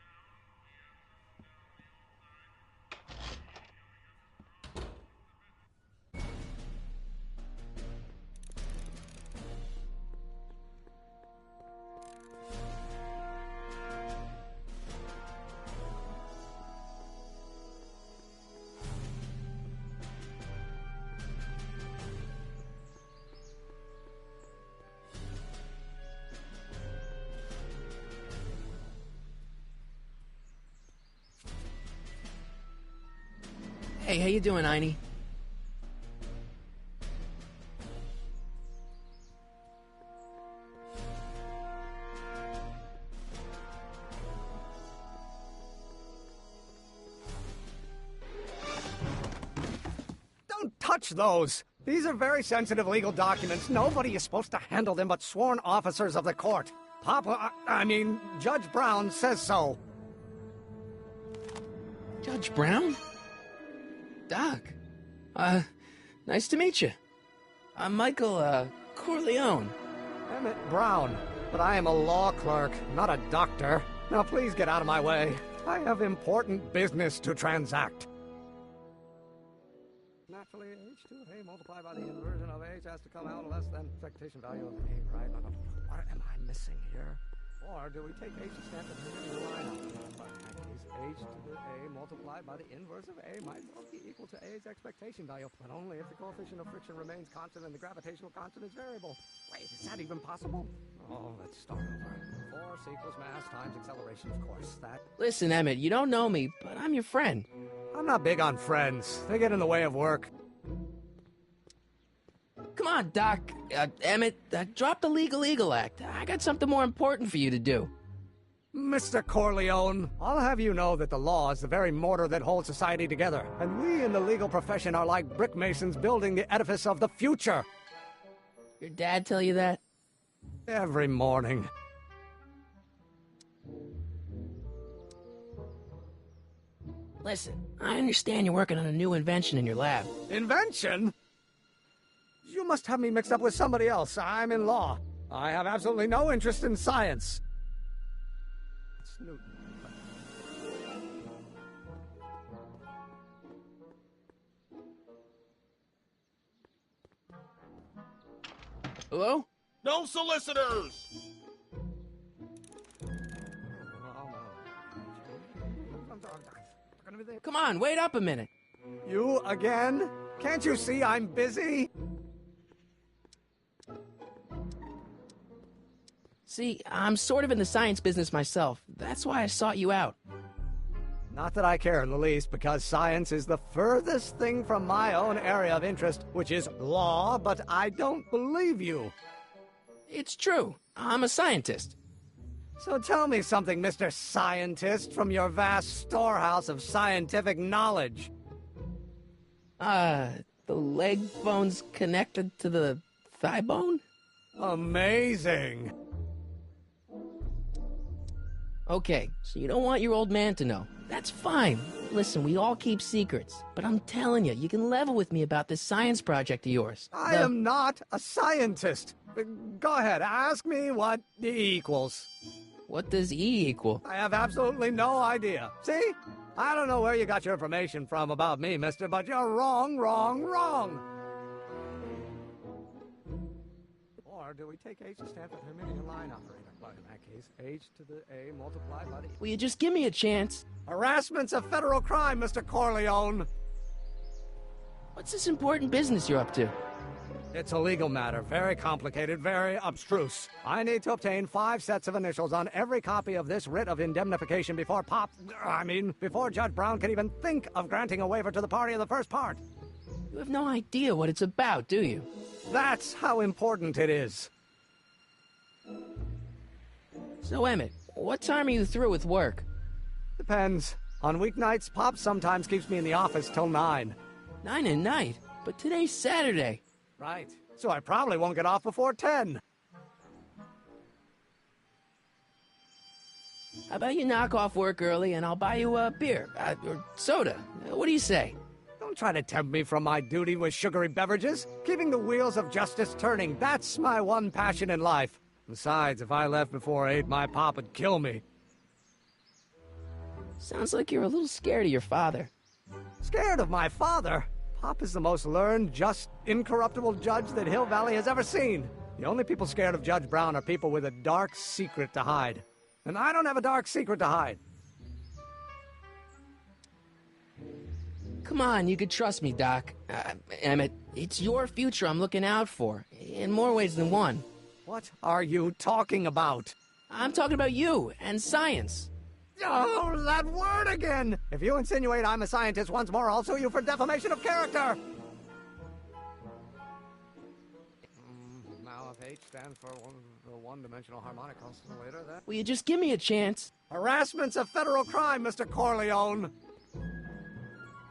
Hey, how you doing, Einie? Don't touch those! These are very sensitive legal documents. Nobody is supposed to handle them but sworn officers of the court. Judge Brown says so. Judge Brown? Doc. Nice to meet you. I'm Michael, Corleone. Emmett Brown. But I am a law clerk, not a doctor. Now please get out of my way. I have important business to transact. Naturally, h2 of A multiplied by the inversion of h has to come out less than expectation value of a, right? What am I missing here? Or do we take h and stand at the line up? H to the a multiplied by the inverse of a might well be equal to a's expectation value, but only if the coefficient of friction remains constant and the gravitational constant is variable. Wait, is that even possible? Oh, let's start over. Force equals mass times acceleration, of course. That. Listen, Emmett, you don't know me, but I'm your friend. I'm not big on friends. They get in the way of work. Come on, Doc. Emmett, drop the Legal Eagle Act. I got something more important for you to do. Mr. Corleone, I'll have you know that the law is the very mortar that holds society together, and we in the legal profession are like brick masons building the edifice of the future. Your dad tell you that? Every morning. Listen, I understand you're working on a new invention in your lab. Invention? You must have me mixed up with somebody else. I'm in law. I have absolutely no interest in science. It's Newton. Hello? No solicitors! Come on, wait up a minute. You again? Can't you see I'm busy? See, I'm sort of in the science business myself. That's why I sought you out. Not that I care in the least, because science is the furthest thing from my own area of interest, which is law, but I don't believe you. It's true. I'm a scientist. So tell me something, Mr. Scientist, from your vast storehouse of scientific knowledge. The leg bone's connected to the thigh bone? Amazing. Okay, so you don't want your old man to know. That's fine. Listen, we all keep secrets. But I'm telling you, you can level with me about this science project of yours. I am not a scientist. Go ahead, ask me what E equals. What does E equal? I have absolutely no idea. See? I don't know where you got your information from about me, mister, but you're wrong, wrong, wrong. Or do we take H to stand for Herminian line operator? But in that case, H to the A multiplied by the E. Will you just give me a chance? Harassment's a federal crime, Mr. Corleone. What's this important business you're up to? It's a legal matter, very complicated, very abstruse. I need to obtain 5 sets of initials on every copy of this writ of indemnification before before Judge Brown can even think of granting a waiver to the party in the first part. You have no idea what it's about, do you? That's how important it is. So, Emmett, what time are you through with work? Depends. On weeknights, Pop sometimes keeps me in the office till 9. 9 at night? But today's Saturday. Right. So I probably won't get off before 10. How about you knock off work early and I'll buy you a beer, or soda. What do you say? Don't try to tempt me from my duty with sugary beverages. Keeping the wheels of justice turning, that's my one passion in life. Besides, if I left before 8, my pop would kill me. Sounds like you're a little scared of your father. Scared of my father? Pop is the most learned, just, incorruptible judge that Hill Valley has ever seen. The only people scared of Judge Brown are people with a dark secret to hide. And I don't have a dark secret to hide. Come on, you could trust me, Doc. Emmett, it's your future I'm looking out for, in more ways than one. What are you talking about? I'm talking about you and science. Oh, that word again! If you insinuate I'm a scientist once more, I'll sue you for defamation of character! Now, if H stands for one-dimensional harmonic oscillator, that... Will you just give me a chance? Harassment's a federal crime, Mr. Corleone!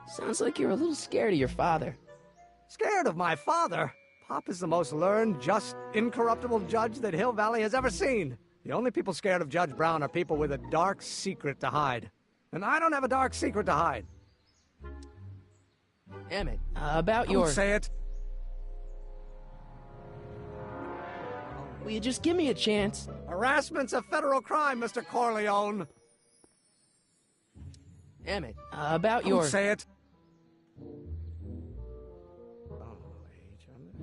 Sounds like you're a little scared of your father. Scared of my father? Pop is the most learned, just, incorruptible judge that Hill Valley has ever seen. The only people scared of Judge Brown are people with a dark secret to hide. And I don't have a dark secret to hide. Emmett, about your... Don't say it. Will you just give me a chance? Harassment's a federal crime, Mr. Corleone. Emmett, about your... Don't say it.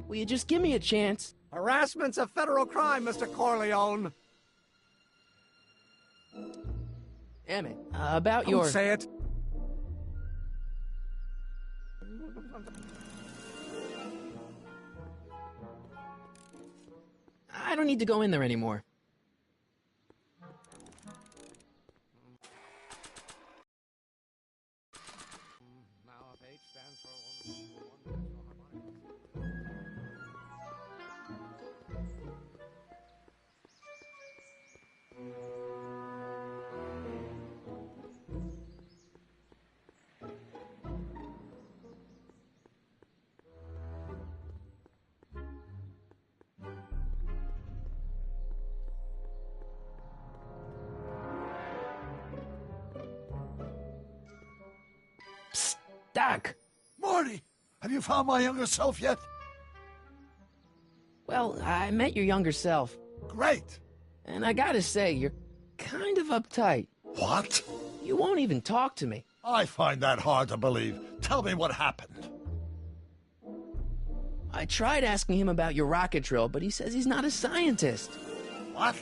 Will you just give me a chance? Harassment's a federal crime, Mr. Corleone. Emmett, about your... Don't say it. I don't need to go in there anymore. Now, if H stands for one-dimensional harmonic. Psst, Doc. Morty, have you found my younger self yet? Well, I met your younger self. Great. And I gotta say, you're kind of uptight. What? You won't even talk to me. I find that hard to believe. Tell me what happened. I tried asking him about your rocket drill, but he says he's not a scientist. What?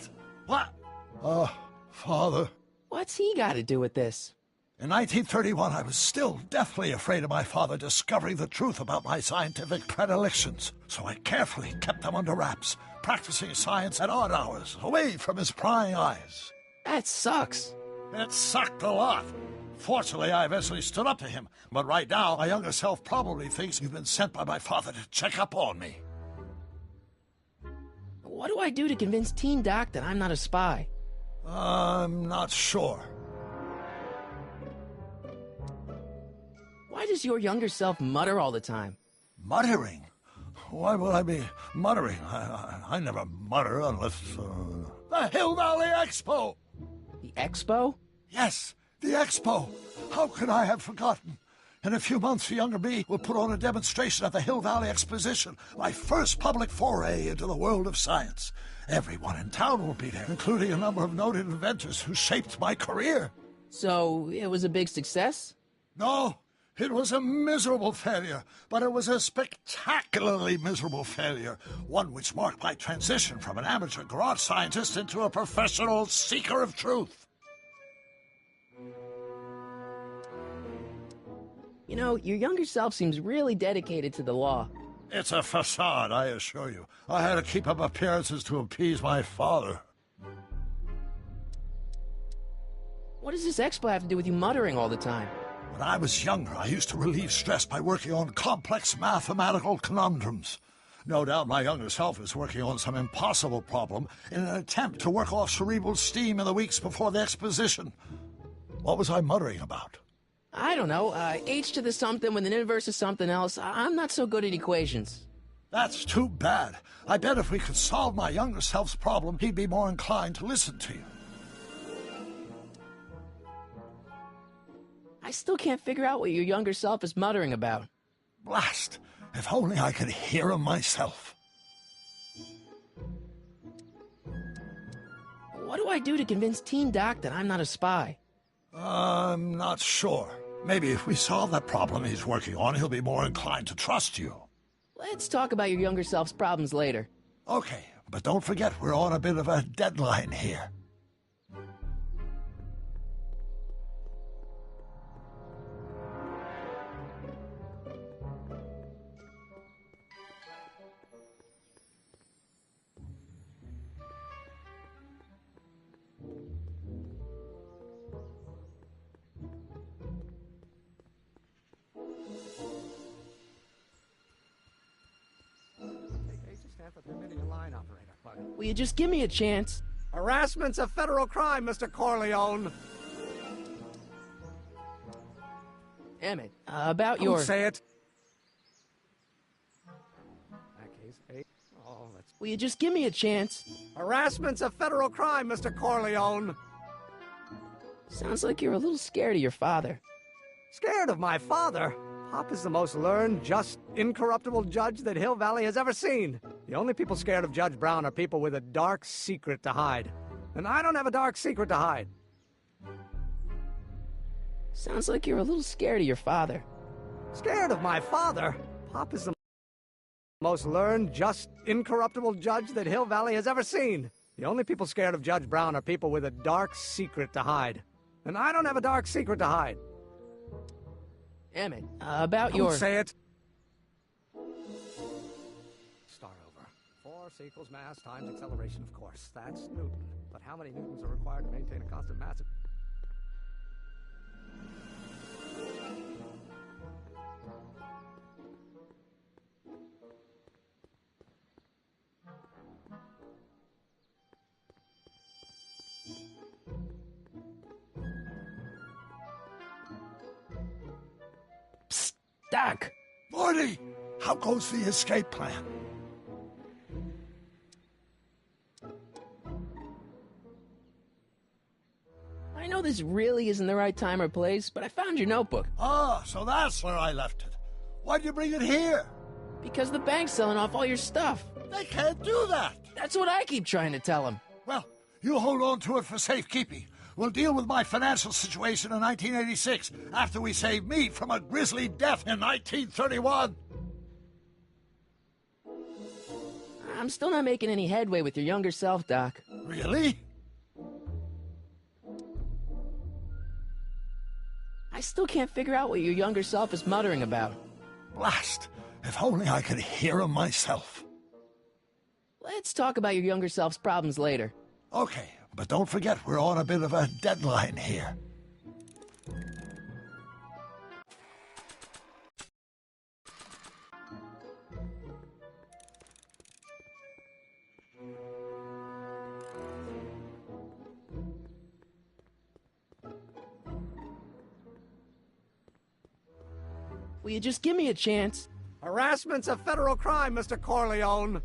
What? Father. What's he got to do with this? In 1931, I was still deathly afraid of my father discovering the truth about my scientific predilections, so I carefully kept them under wraps, practicing science at odd hours, away from his prying eyes. That sucks. It sucked a lot. Fortunately, I eventually stood up to him, but right now, my younger self probably thinks you've been sent by my father to check up on me. What do I do to convince Teen Doc that I'm not a spy? I'm not sure. Why does your younger self mutter all the time? Muttering? Why would I be muttering? I never mutter unless... The Hill Valley Expo! The Expo? Yes, the Expo. How could I have forgotten? In a few months, the younger me will put on a demonstration at the Hill Valley Exposition, my first public foray into the world of science. Everyone in town will be there, including a number of noted inventors who shaped my career. So, it was a big success? No, it was a miserable failure, but it was a spectacularly miserable failure, one which marked my transition from an amateur garage scientist into a professional seeker of truth. You know, your younger self seems really dedicated to the law. It's a facade, I assure you. I had to keep up appearances to appease my father. What does this expo have to do with you muttering all the time? When I was younger, I used to relieve stress by working on complex mathematical conundrums. No doubt my younger self is working on some impossible problem in an attempt to work off cerebral steam in the weeks before the exposition. What was I muttering about? I don't know, h to the something with an inverse of something else. I'm not so good at equations. That's too bad. I bet if we could solve my younger self's problem, he'd be more inclined to listen to you. I still can't figure out what your younger self is muttering about. Blast! If only I could hear him myself. What do I do to convince Teen Doc that I'm not a spy? I'm not sure. Maybe if we solve that problem he's working on, he'll be more inclined to trust you. Let's talk about your younger self's problems later. Okay, but don't forget we're on a bit of a deadline here. Will you just give me a chance? Harassment's a federal crime, Mr. Corleone. Emmett, about Don't your... say it. That case, Will you just give me a chance? Harassment's a federal crime, Mr. Corleone. Sounds like you're a little scared of your father. Scared of my father? Pop is the most learned, just, incorruptible judge that Hill Valley has ever seen. The only people scared of Judge Brown are people with a dark secret to hide. And I don't have a dark secret to hide. Sounds like you're a little scared of your father. Scared of my father? Pop is the most learned, just, incorruptible judge that Hill Valley has ever seen. The only people scared of Judge Brown are people with a dark secret to hide. And I don't have a dark secret to hide. Emmett, about your... Don't say it. Start over. Force equals mass times acceleration, of course. That's Newton. But how many newtons are required to maintain a constant mass? Psst, Doc! Morty! How goes the escape plan? I know this really isn't the right time or place, but I found your notebook. Ah, so that's where I left it. Why'd you bring it here? Because the bank's selling off all your stuff. They can't do that. That's what I keep trying to tell them. Well, you hold on to it for safekeeping. We'll deal with my financial situation in 1986 after we save me from a grisly death in 1931. I'm still not making any headway with your younger self, Doc. Really? I still can't figure out what your younger self is muttering about. Blast! If only I could hear him myself. Let's talk about your younger self's problems later. Okay, but don't forget we're on a bit of a deadline here. Will you just give me a chance? Harassment's a federal crime, Mr. Corleone.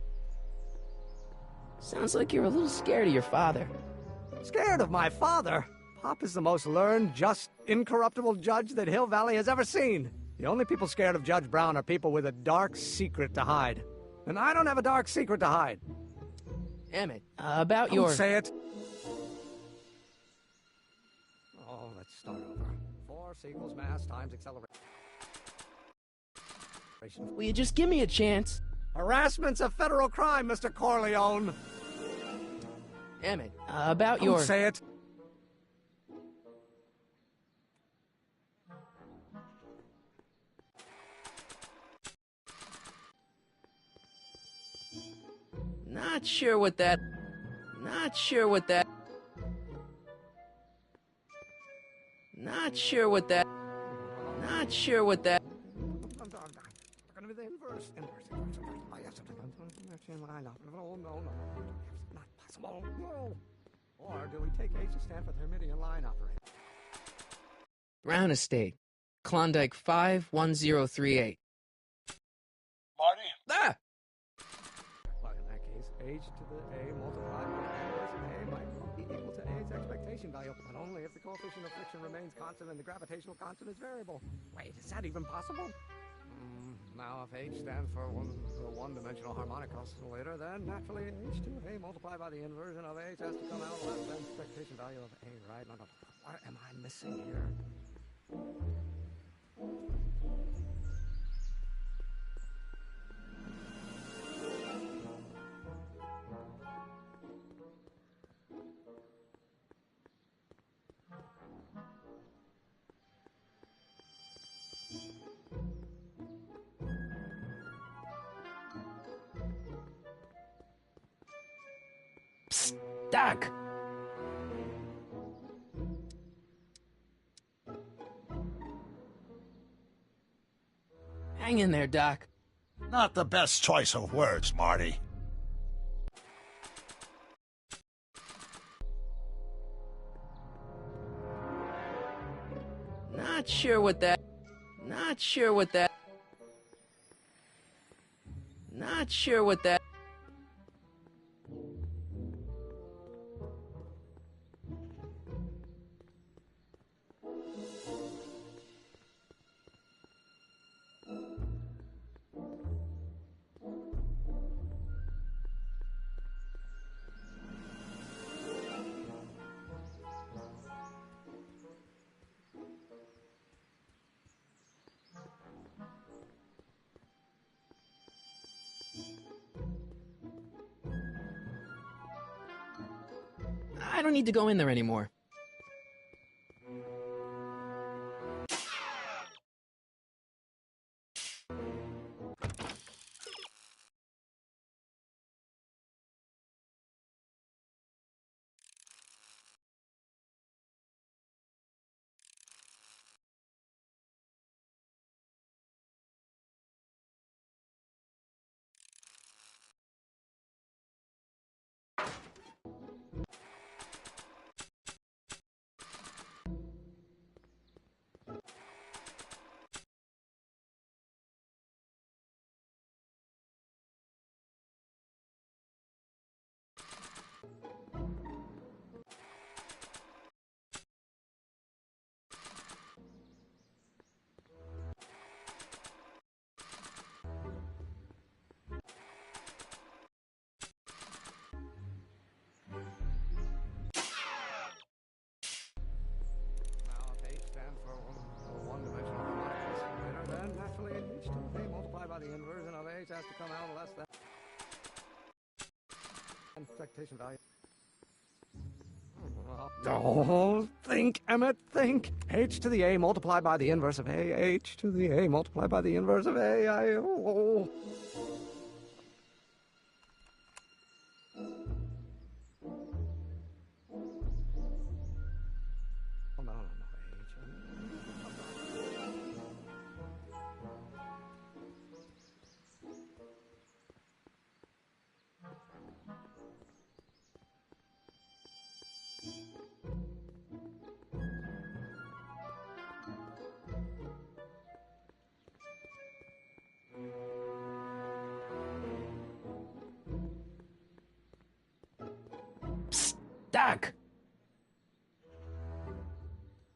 Sounds like you're a little scared of your father. Scared of my father? Pop is the most learned, just, incorruptible judge that Hill Valley has ever seen. The only people scared of Judge Brown are people with a dark secret to hide. And I don't have a dark secret to hide. Emmett, about your... Don't say it. Oh, let's start over. Force equals mass times acceleration. Will you just give me a chance? Harassment's a federal crime, Mr. Corleone. Emmett, about your... Don't say it. Not sure what that... Not sure what that... Not sure what that... Not sure what that... Going to be the inverse. No, not possible. No. Or do we take H to stand for the Hermitian line operator? Brown Estate. Klondike 51038. Marty? Ah! Well, in that case, H to the A multiplied by the inverse of A might well be equal to A's expectation value, but only if the coefficient of friction remains constant and the gravitational constant is variable. Wait, is that even possible? Now, if H stands for one-dimensional harmonic oscillator, then naturally H2A multiplied by the inversion of H has to come out less than expectation value of A, right? No. What am I missing here? Psst, Doc! Hang in there, Doc. Not the best choice of words, Marty. Not sure what that... Not sure what that... Not sure what that... I don't need to go in there anymore. Has to come out less than expectation value. Oh, think, Emmett, think. H to the A multiplied by the inverse of A. H to the A multiplied by the inverse of A. Oh.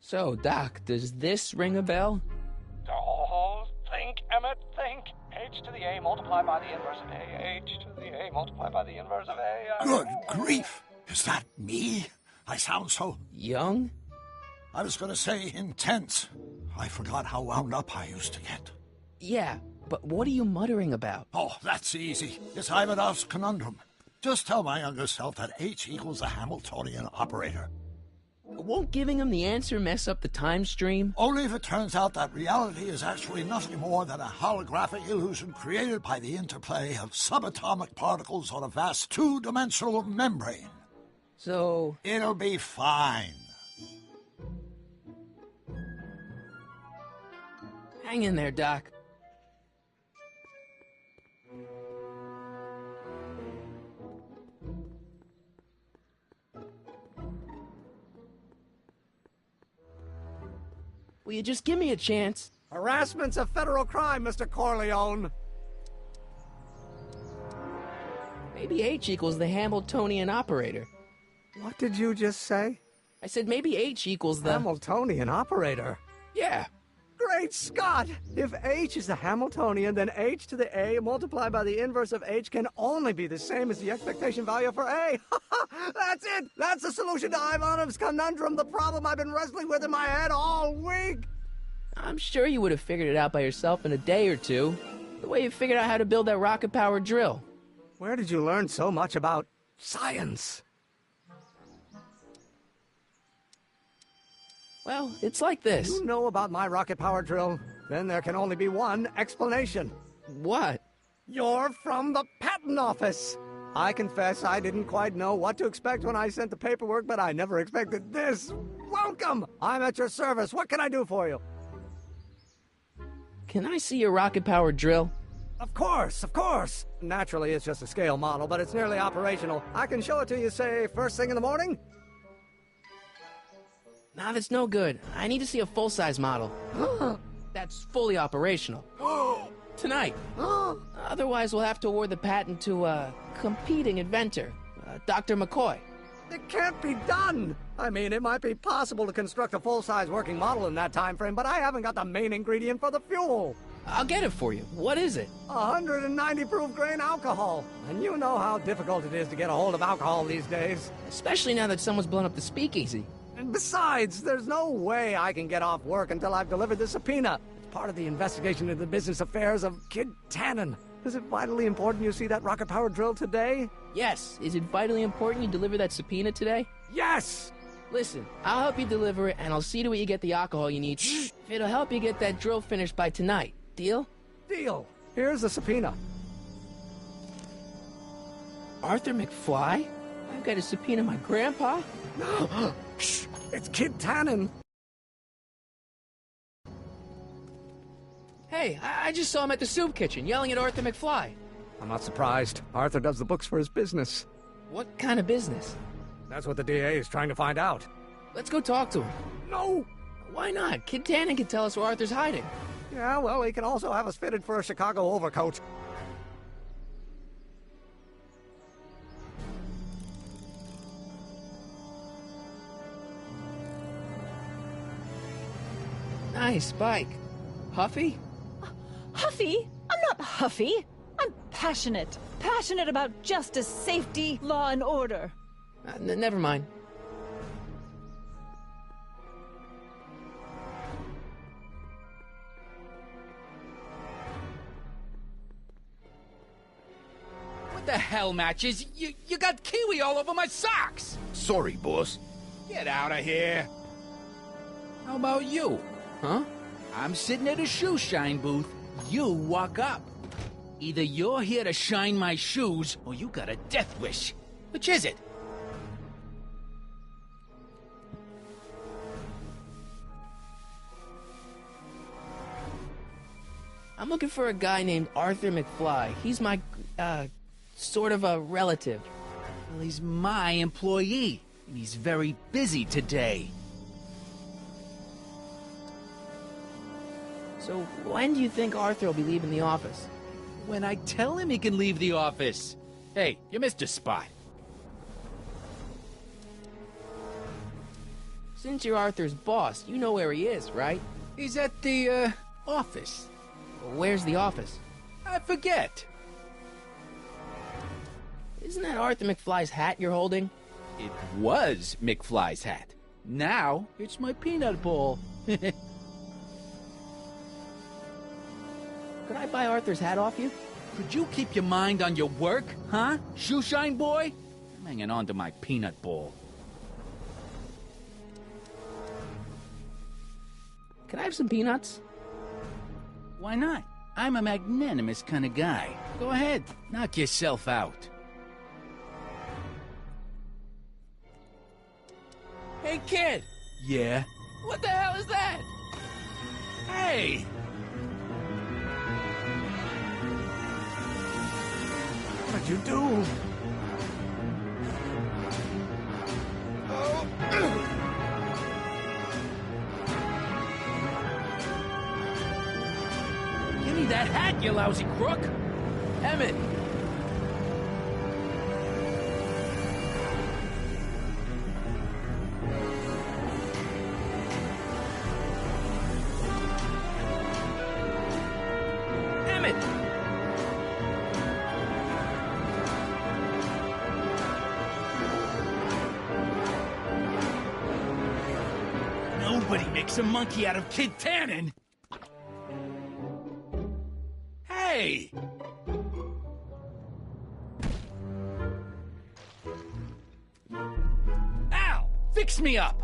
So, Doc, does this ring a bell? Oh, think, Emmett, think. H to the A multiplied by the inverse of A. H to the A multiplied by the inverse of A. Good grief! Is that me? I sound so... Young? I was going to say intense. I forgot how wound up I used to get. Yeah, but what are you muttering about? Oh, that's easy. It's Ivanov's conundrum. Just tell my younger self that H equals the Hamiltonian operator. Won't giving him the answer mess up the time stream? Only if it turns out that reality is actually nothing more than a holographic illusion created by the interplay of subatomic particles on a vast two-dimensional membrane. So... It'll be fine. Hang in there, Doc. Will you just give me a chance? Harassment's a federal crime, Mr. Corleone. Maybe H equals the Hamiltonian operator. What did you just say? I said maybe H equals the... Hamiltonian operator? Yeah. Great Scott! If H is the Hamiltonian, then H to the A multiplied by the inverse of H can only be the same as the expectation value for A. That's it! That's the solution to Ivanov's conundrum, the problem I've been wrestling with in my head all week! I'm sure you would have figured it out by yourself in a day or two. The way you figured out how to build that rocket-powered drill. Where did you learn so much about science? Well, it's like this. You know about my rocket-powered drill? Then there can only be one explanation. What? You're from the patent office. I confess I didn't quite know what to expect when I sent the paperwork, but I never expected this. Welcome! I'm at your service. What can I do for you? Can I see your rocket-powered drill? Of course, of course. Naturally, it's just a scale model, but it's nearly operational. I can show it to you, say, first thing in the morning? Nah, that's no good. I need to see a full-size model. That's fully operational. Tonight. Otherwise, we'll have to award the patent to a competing inventor, Dr. McCoy. It can't be done! I mean, it might be possible to construct a full-size working model in that time frame, but I haven't got the main ingredient for the fuel. I'll get it for you. What is it? 190 proof grain alcohol. And you know how difficult it is to get a hold of alcohol these days. Especially now that someone's blown up the speakeasy. And besides, there's no way I can get off work until I've delivered the subpoena. It's part of the investigation into the business affairs of Kid Tannen. Is it vitally important you see that rocket-powered drill today? Yes. Is it vitally important you deliver that subpoena today? Yes! Listen, I'll help you deliver it, and I'll see to it you get the alcohol you need. If it'll help you get that drill finished by tonight. Deal? Deal. Here's the subpoena. Arthur McFly? I've got to subpoena my grandpa? No! Shh! It's Kid Tannen! Hey, I just saw him at the soup kitchen, yelling at Arthur McFly. I'm not surprised. Arthur does the books for his business. What kind of business? That's what the DA is trying to find out. Let's go talk to him. No! Why not? Kid Tannen can tell us where Arthur's hiding. Yeah, well, he can also have us fitted for a Chicago overcoat. Nice bike. Huffy? Huffy? I'm not huffy. I'm passionate. Passionate about justice, safety, law, and order. Never mind. What the hell, Matches? You got kiwi all over my socks! Sorry, boss. Get out of here. How about you? Huh? I'm sitting at a shoe shine booth. You walk up. Either you're here to shine my shoes, or you got a death wish. Which is it? I'm looking for a guy named Arthur McFly. He's my, sort of a relative. Well, he's my employee, and he's very busy today. So when do you think Arthur will be leaving the office? When I tell him he can leave the office. Hey, you missed a spot. Since you're Arthur's boss, you know where he is, right? He's at the, office. Where's the office? I forget. Isn't that Arthur McFly's hat you're holding? It was McFly's hat. Now, it's my peanut ball. Could I buy Arthur's hat off you? Could you keep your mind on your work, huh? Shoeshine boy? I'm hanging on to my peanut ball. Can I have some peanuts? Why not? I'm a magnanimous kind of guy. Go ahead, knock yourself out. Hey, kid! Yeah? What the hell is that? Hey! What'd you do? Give me that hat, you lousy crook! Emmett! Emmett! Nobody makes a monkey out of Kid Tannen! Hey! Al! Fix me up!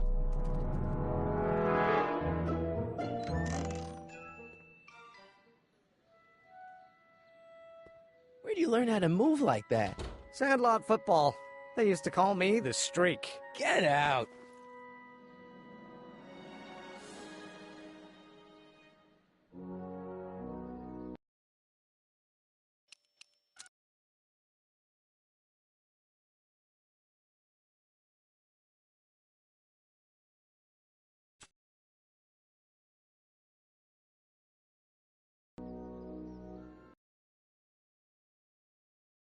Where'd you learn how to move like that? Sandlot football. They used to call me the Streak. Get out!